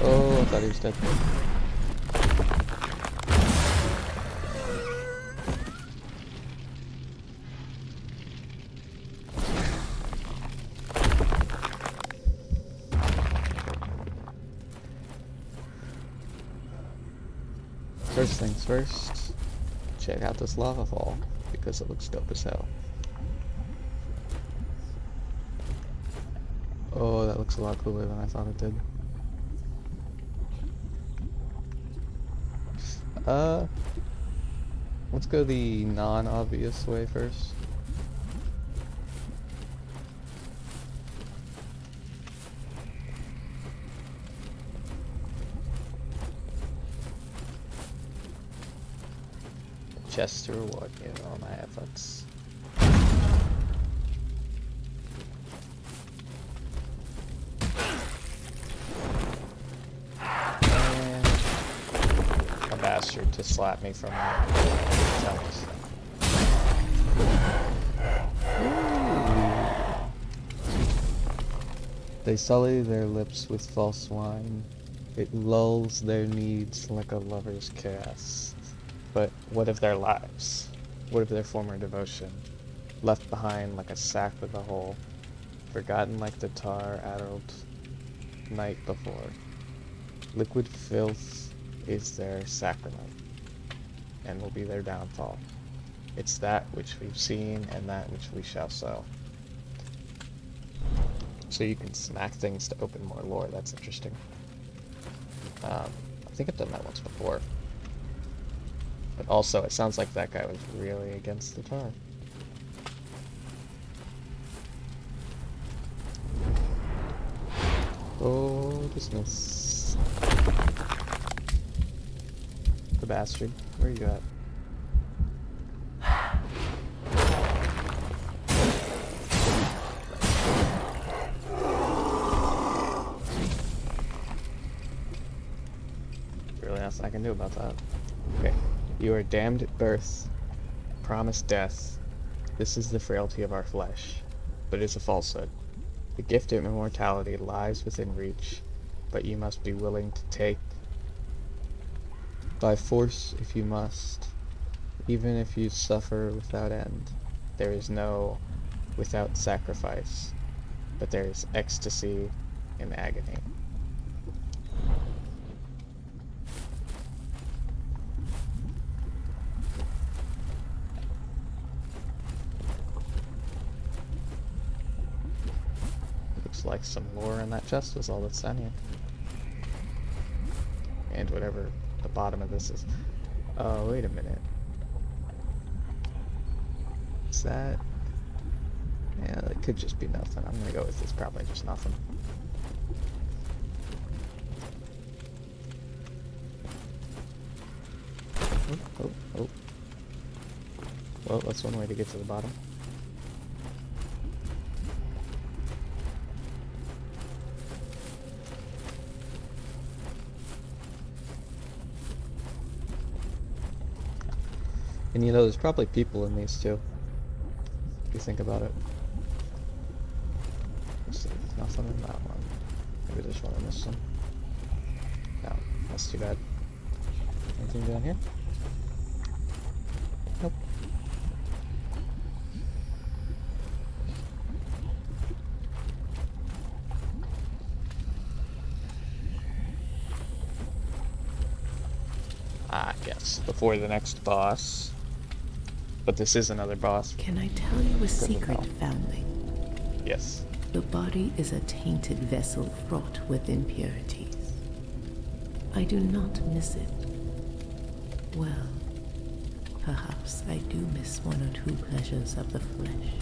Oh, I thought he was dead. First things first, check out this lava fall, because it looks dope as hell. Oh, that looks a lot cooler than I thought it did. Let's go the non-obvious way first. Chest to reward you all my efforts. Bastard to slap me from tennis. They sully their lips with false wine. It lulls their needs like a lover's caress. But what of their lives? What of their former devotion? Left behind like a sack with a hole. Forgotten like the tar-addled night before. Liquid filth is their sacrament, and will be their downfall. It's that which we've seen, and that which we shall sow. So you can smack things to open more lore, that's interesting. I think I've done that once before. But also, it sounds like that guy was really against the tar. Oh, dismiss. The bastard. Where are you at? Really nothing I can do about that. Okay. You are damned at birth, promised death. This is the frailty of our flesh, but it is a falsehood. The gift of immortality lies within reach, but you must be willing to take by force if you must, even if you suffer without end. There is no without sacrifice, but there is ecstasy in agony. seems like some lore in that chest is all that's down here. And whatever the bottom of this is. Oh, wait a minute. Is that... Yeah, that could just be nothing. I'm gonna go with this, probably just nothing. Oh. Well, that's one way to get to the bottom. And you know, there's probably people in these too, if you think about it. Let's see, there's nothing in that one. Maybe there's one in this one. No, that's too bad. Anything down here? Nope. Ah, yes, before the next boss. But this is another boss. Can I tell you a secret, know. foundling? Yes. The body is a tainted vessel fraught with impurities. I do not miss it. Well, perhaps I do miss one or two pleasures of the flesh.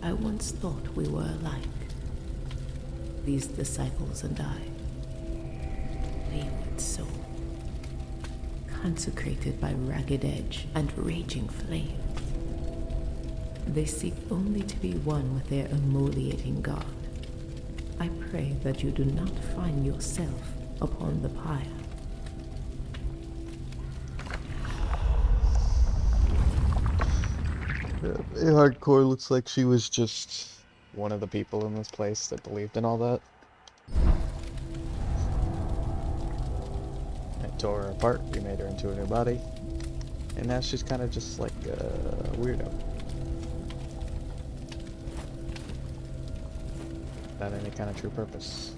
I once thought we were alike. These disciples and I. Wayward soul. Consecrated by ragged edge and raging flame. They seek only to be one with their emoliating God. I pray that you do not find yourself upon the pyre. Hardcore looks like she was just one of the people in this place that believed in all that. I tore her apart, we made her into a new body, and now she's kind of just like a weirdo. Without any kind of true purpose.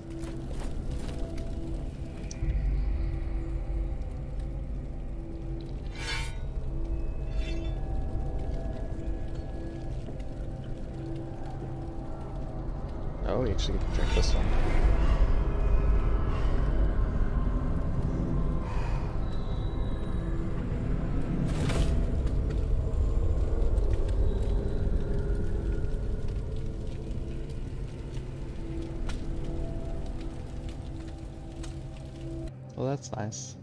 Oh, you actually get to drink this one. Well, that's nice.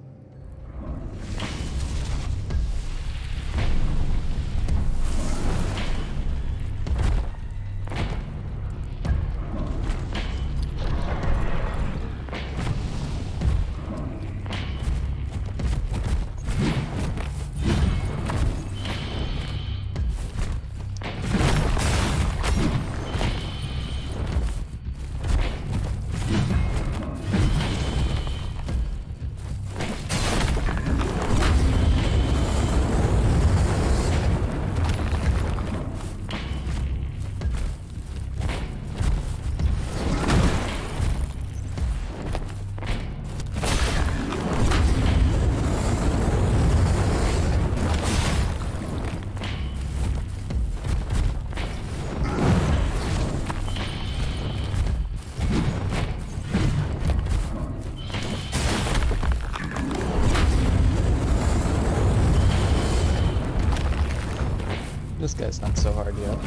This guy's not so hard yet.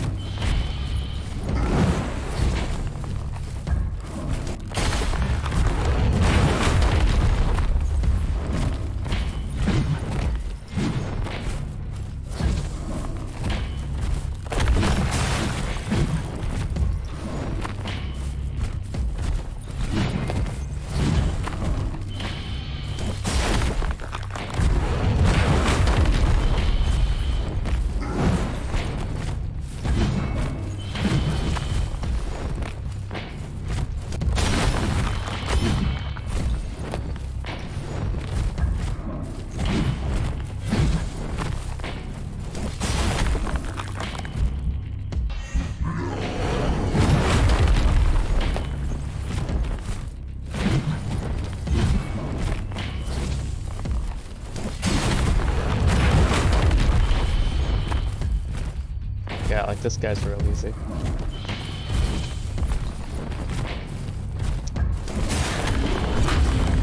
Yeah, like this guy's real easy.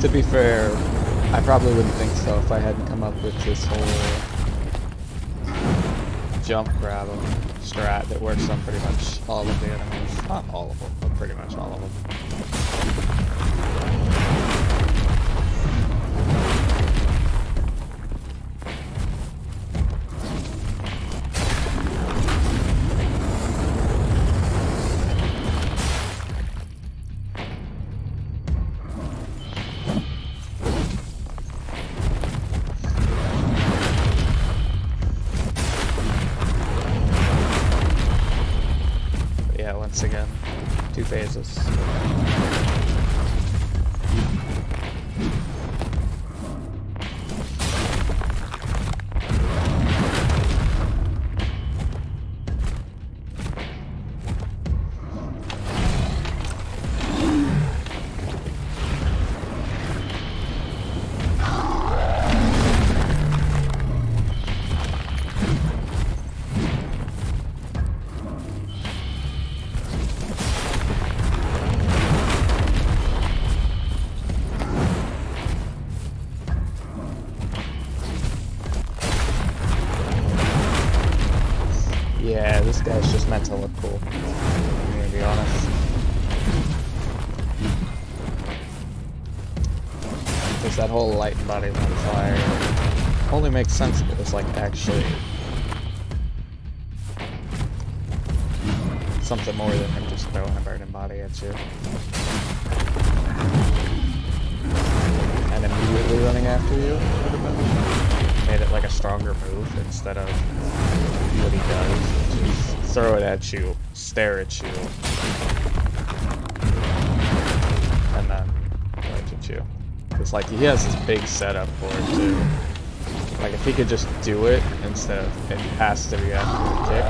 To be fair, I probably wouldn't think so if I hadn't come up with this whole jump grab strat that works on pretty much all of the enemies. Not all of them, but pretty much all of them. Once again, 2 phases. Yeah, this guy's just meant to look cool, I'm gonna be honest. Because that whole light body's on fire only makes sense if it was like actually something more than him just throwing a burning body at you. And immediately running after you would have been made it like a stronger move instead of what he does, which is throw it at you, stare at you, and then punch at you. It's like he has this big setup for it too. Like if he could just do it instead of it has to be after a kick.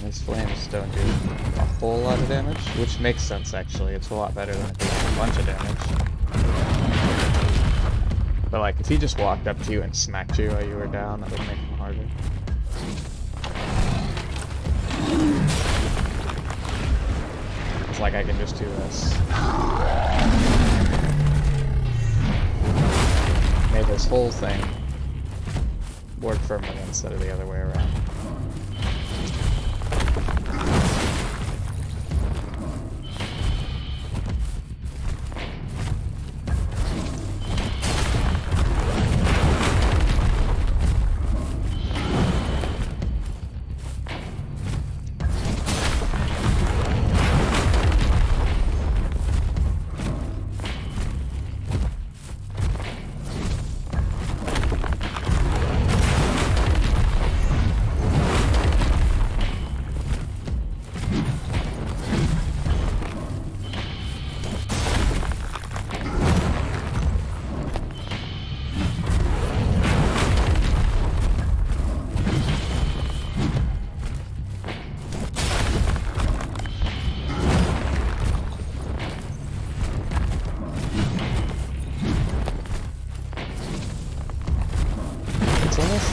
These flames don't do a whole lot of damage, which makes sense actually. It's a lot better than doing a bunch of damage. But like, if he just walked up to you and smacked you while you were down, that would make him harder. It's like I can just do this. Made this whole thing work for me instead of the other way around.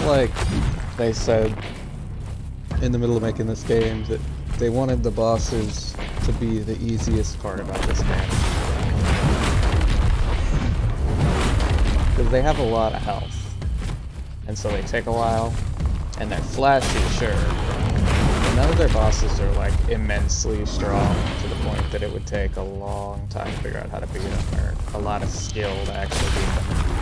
Like they said in the middle of making this game that they wanted the bosses to be the easiest part about this game. Because they have a lot of health. And so they take a while, and they're flashy, sure. But none of their bosses are like immensely strong to the point that it would take a long time to figure out how to beat them, or a lot of skill to actually beat them.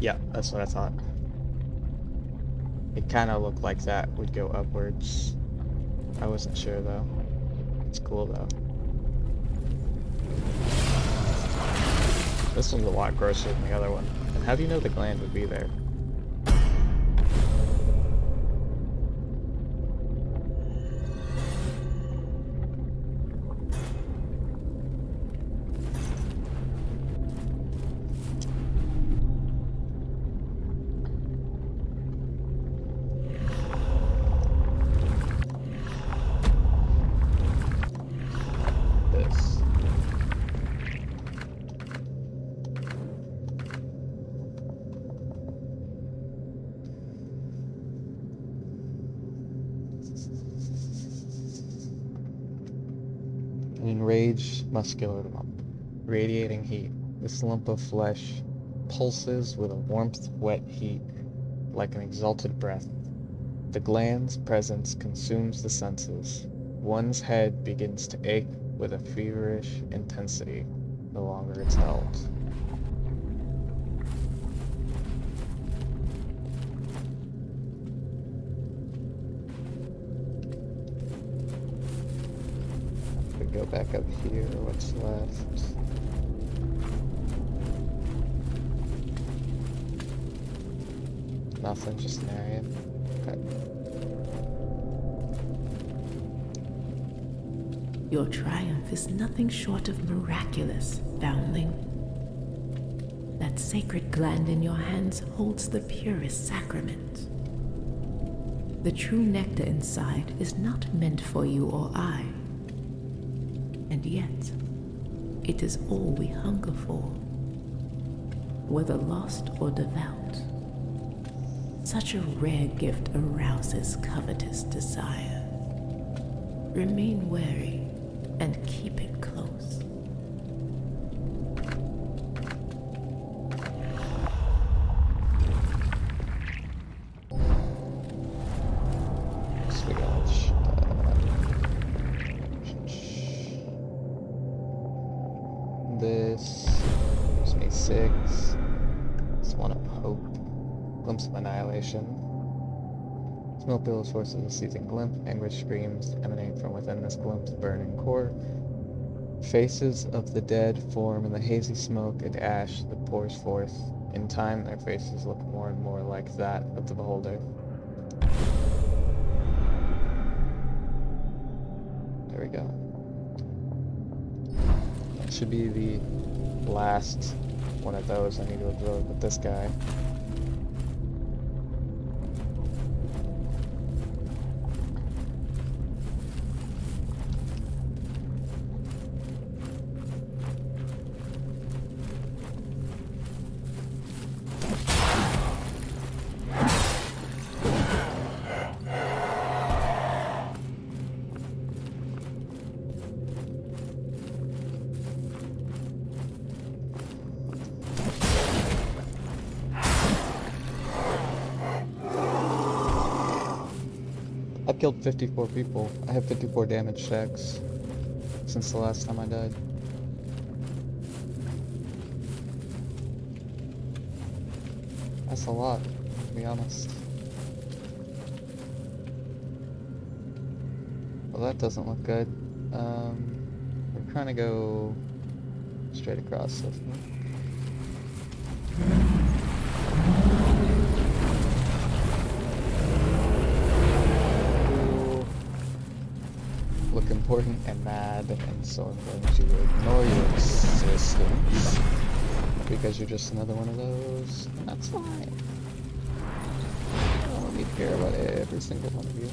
Yeah, that's what I thought. It kind of looked like that would go upwards. I wasn't sure though. It's cool though. This one's a lot grosser than the other one. And how do you know the gland would be there? An enraged muscular lump, radiating heat. This lump of flesh pulses with a warmth, wet heat, like an exalted breath. The gland's presence consumes the senses. One's head begins to ache with a feverish intensity the longer it's held. Go back up here, what's left? Nothing, just an area. Okay. Your triumph is nothing short of miraculous, foundling. That sacred gland in your hands holds the purest sacrament. The true nectar inside is not meant for you or I. And yet, it is all we hunger for, whether lost or devout. Such a rare gift arouses covetous desire. Remain wary and keep it close. So we got this gives me 6. This one of hope. Glimpse of annihilation. Small pillow sources of seething glimpse. Anguish screams emanate from within this glimpse burning core. Faces of the dead form in the hazy smoke and ash that pours forth. In time, their faces look more and more like that of the beholder. There we go. That should be the last one of those I need to absorb with this guy. I've killed 54 people. I have 54 damage stacks since the last time I died. That's a lot, to be honest. Well, that doesn't look good. We're trying to go straight across this one. Look important and mad, and so I'm going to ignore your existence because you're just another one of those, and that's fine. I don't need to care about every single one of you.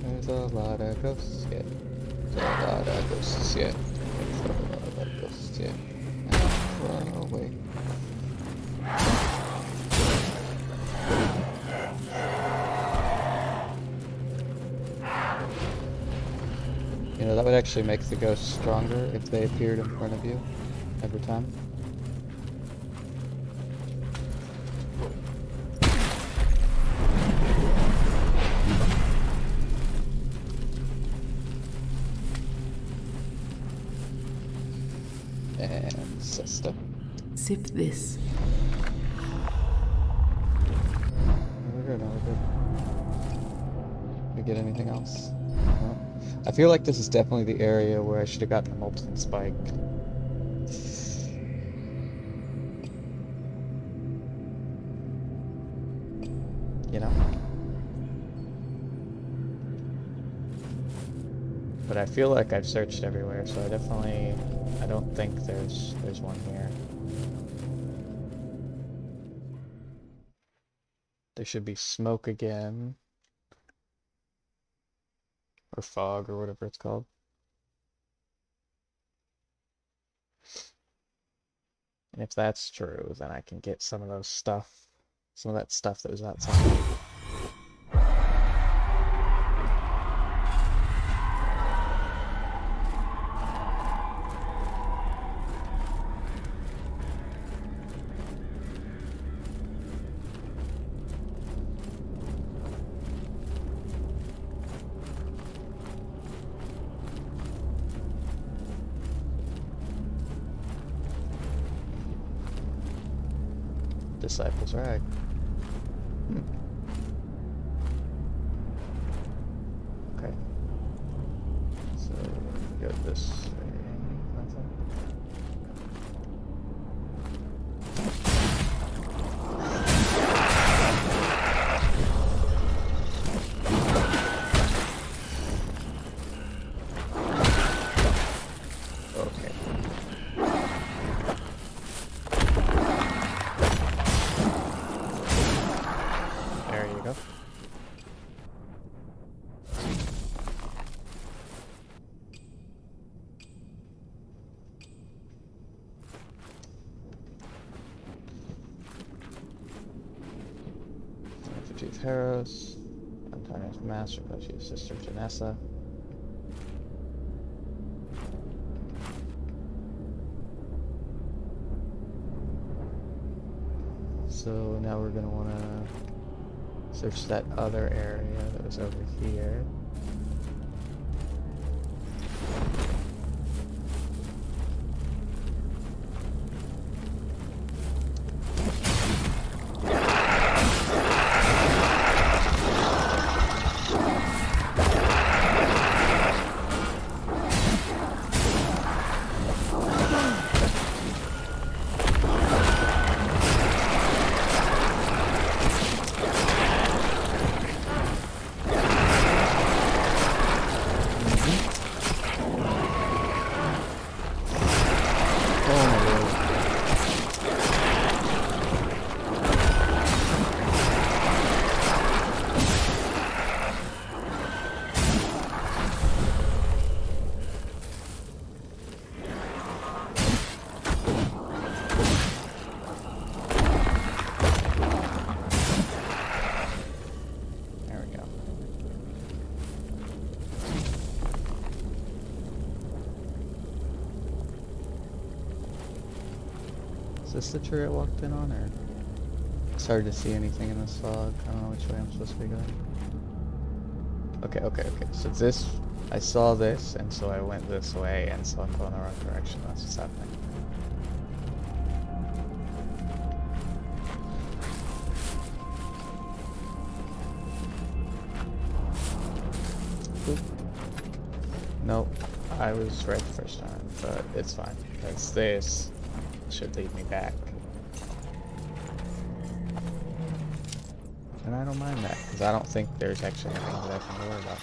There's a lot of ghosts, yeah. There's a lot of ghosts, yeah. There's a lot of ghosts, yeah. Run away. You know, that would actually make the ghosts stronger if they appeared in front of you every time. And sister. as if this... We're good, we're good. We get anything else? No. I feel like this is definitely the area where I should have gotten the molten spike. You know? But I feel like I've searched everywhere, so I don't think there's one here. There should be smoke again. Or fog, or whatever it's called. And if that's true, then I can get some of that stuff that was outside. Disciples rag. Okay. So go this way. Nothing. Okay. There you go. Chief Harris, Antonio's master, Chief's sister Janessa. So now we're gonna wanna search that other area that was over here. Is this the tree I walked in on, or? It's hard to see anything in this fog. I don't know which way I'm supposed to be going. Okay. So this, I saw this, and so I went this way, and so I'm going the wrong direction. That's what's happening. Oop. Nope, I was right the first time, but it's fine, because this should lead me back. And I don't mind that, because I don't think there's actually anything that I can worry about.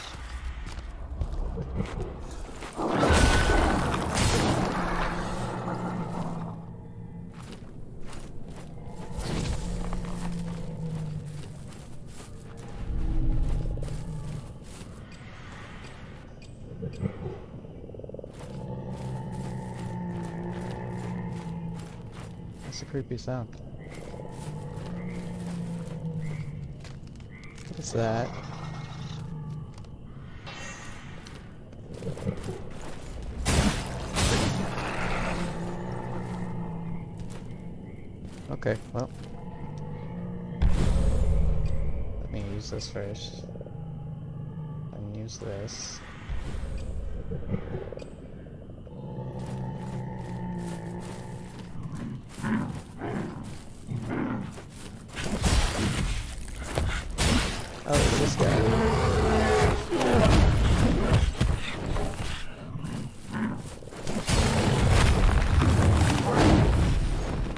That's a creepy sound. What is that? Okay, well. Let me use this first. And use this.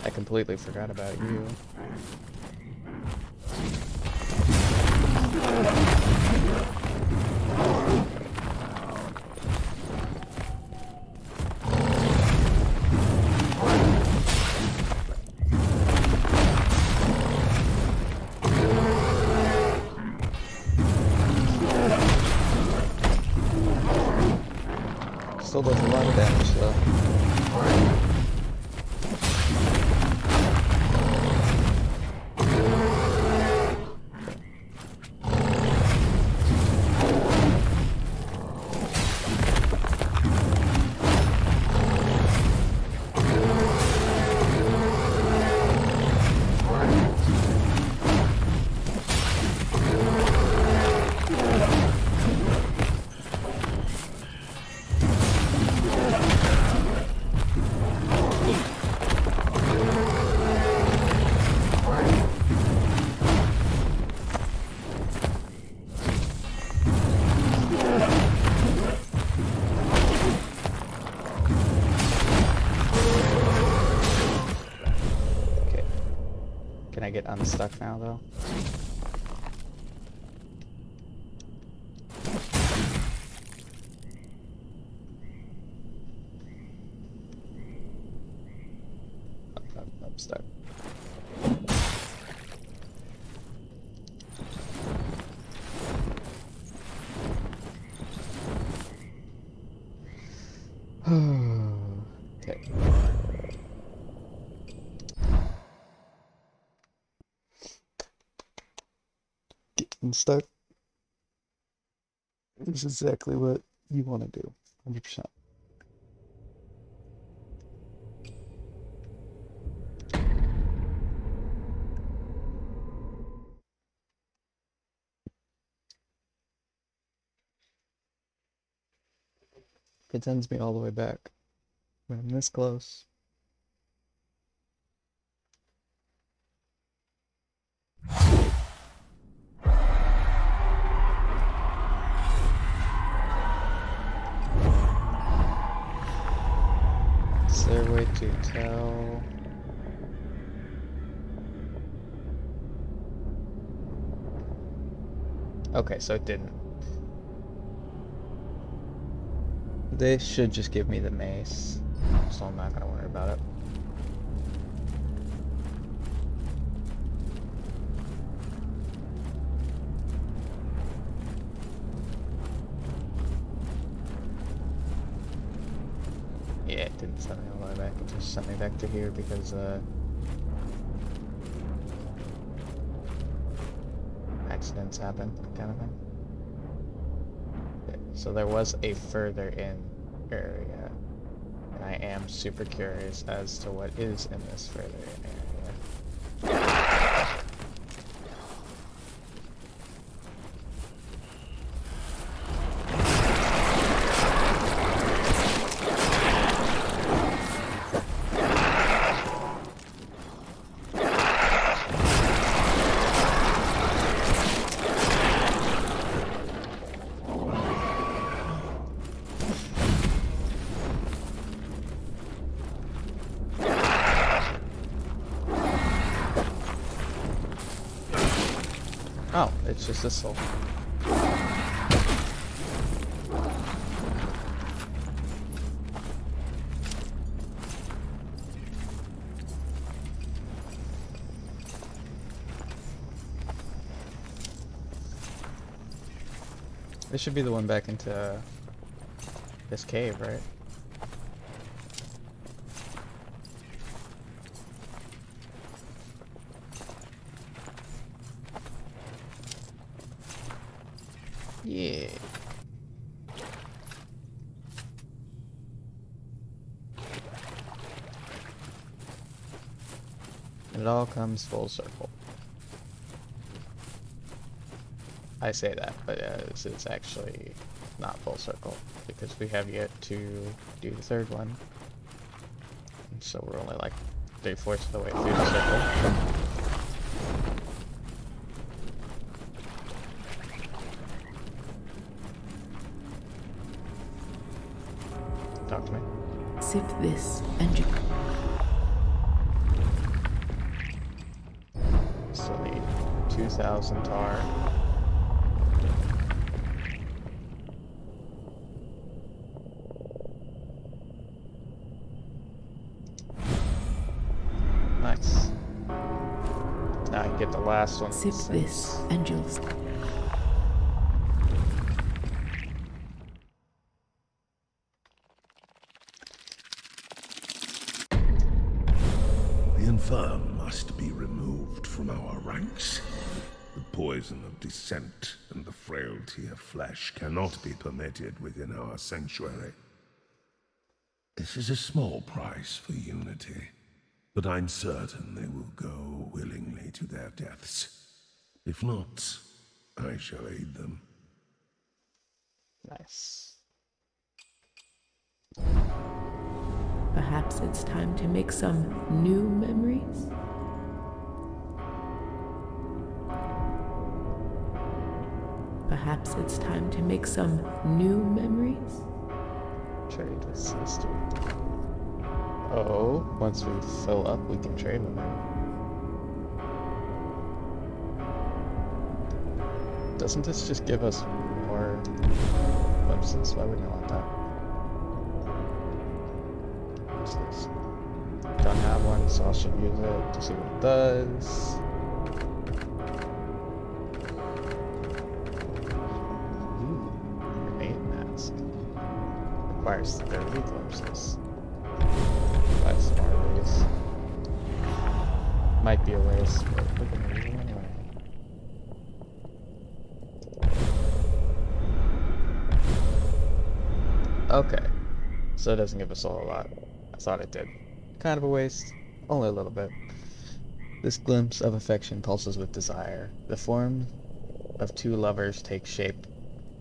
I completely forgot about you. Still does a lot of damage though. Can I get unstuck now, though? I'm stuck. Okay. Getting stuck is exactly what you want to do, 100%. It sends me all the way back when I'm this close. Is there a way to tell? Okay, so it didn't. They should just give me the mace, so I'm not gonna worry about it. Yeah, it didn't send me all the way back. It just sent me back to here because accidents happen, kind of thing. Okay, so there was a further in area, and I am super curious as to what is in this further in area. Oh, it's just a soul. This should be the one back into this cave, right? Yeah. It all comes full circle. I say that, but it's actually not full circle because we have yet to do the third one. And so we're only like 3/4 of the way through the circle. Talk to me. Sip this and you... 2,000 tar. Nice. Now I can get the last one. Sip this, and you'll... The infirm must be removed from our ranks. The poison of dissent and the frailty of flesh cannot be permitted within our sanctuary. This is a small price for unity, but I'm certain they will go willingly to their deaths. If not, I shall aid them. Nice. Perhaps it's time to make some new memories? Perhaps it's time to make some new memories? Trade with sister. Oh, once we fill up, we can trade with her. Doesn't this just give us more glimpses? Why wouldn't I want that? What's this? Don't have one, so I should use it to see what it does. Ooh, grenade mask. Requires 30 glimpses. Buy some more of these. Might be a waste, but we're gonna use them anyway. Okay, so it doesn't give us a whole lot. I thought it did. Kind of a waste, only a little bit. This glimpse of affection pulses with desire. The form of two lovers takes shape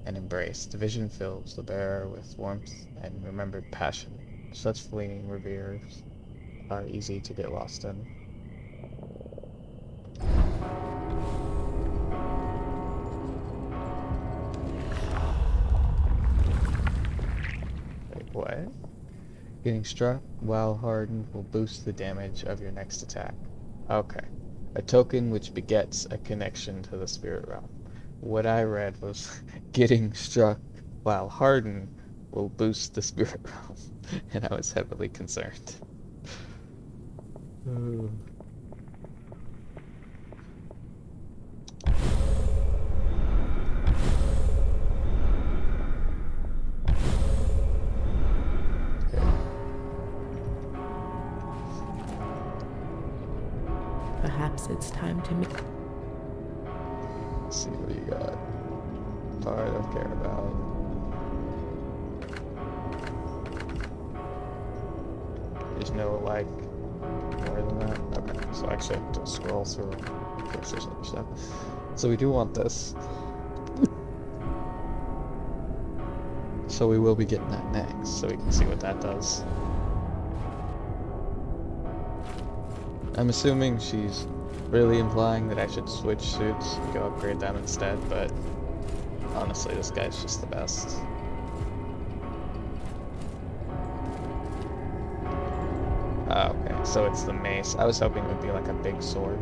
and embrace. The vision fills the bearer with warmth and remembered passion. Such fleeting reveres are easy to get lost in. Wait, what? Getting struck while hardened will boost the damage of your next attack. Okay. A token which begets a connection to the spirit realm. What I read was getting struck while hardened will boost the spirit realm, and I was heavily concerned. Perhaps it's time to make... Let's see what you got. Tar I don't care about. There's no, like, more than that? Okay, so I actually have to scroll through in case there's other stuff. So we do want this. So we will be getting that next, so we can see what that does. I'm assuming she's really implying that I should switch suits and go upgrade them instead, but honestly, this guy's just the best. Oh, okay, so it's the mace. I was hoping it would be like a big sword.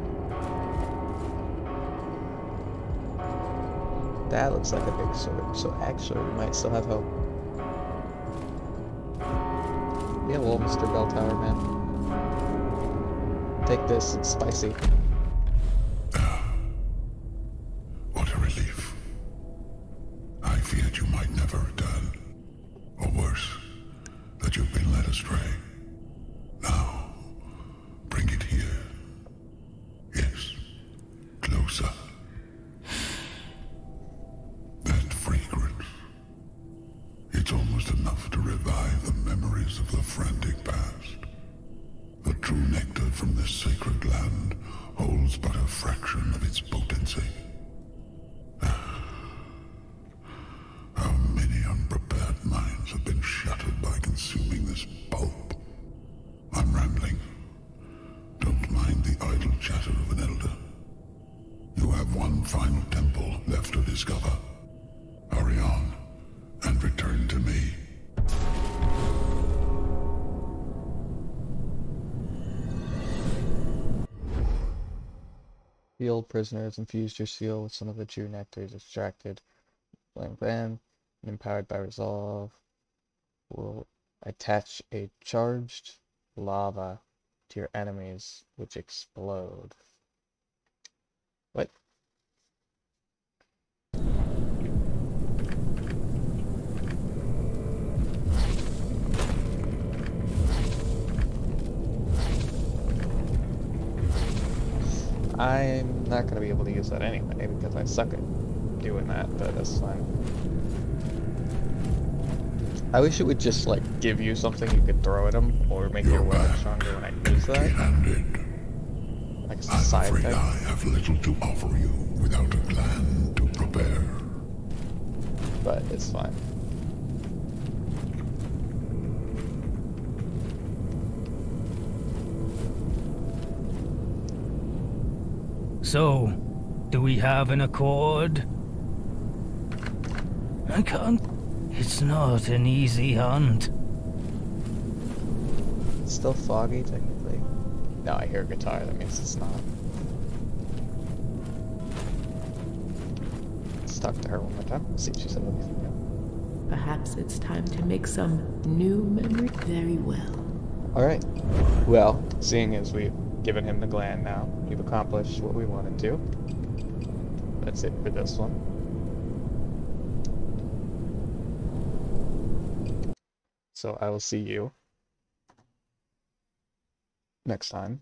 That looks like a big sword, so actually we might still have hope. Yeah, well, Mr. Bell Tower, man. Take this, it's spicy. What a relief. I feared you might never return. Or worse, that you've been led astray. Now, bring it here. Yes, closer. That fragrance. It's almost enough to revive the memories of the frantic past. The true nectar from this sacred land holds but a fraction of its potency. How many unprepared minds have been shattered by consuming this pulp? I'm rambling. Don't mind the idle chatter of an elder. You have one final temple left to discover. Hurry on, and return to me. Healed prisoners, infused your seal with some of the true nectars extracted. Gland, and empowered by resolve. Will attach a charged lava to your enemies, which explode. What? I'm not going to be able to use that anyway because I suck at doing that, but that's fine. I wish it would just like give you something you could throw at them or make your weapon stronger when I use that. Like a side I'm afraid effect. I have little to offer you without a gland to prepare. But it's fine. So, do we have an accord? I can't. It's not an easy hunt. It's still foggy, technically. No, I hear a guitar, that means it's not. Let's talk to her one more time, see if she said anything. Perhaps it's time to make some new memory. Very well. Alright. Well, seeing as we've given him the gland now, we've accomplished what we wanted to. That's it for this one. So I will see you next time.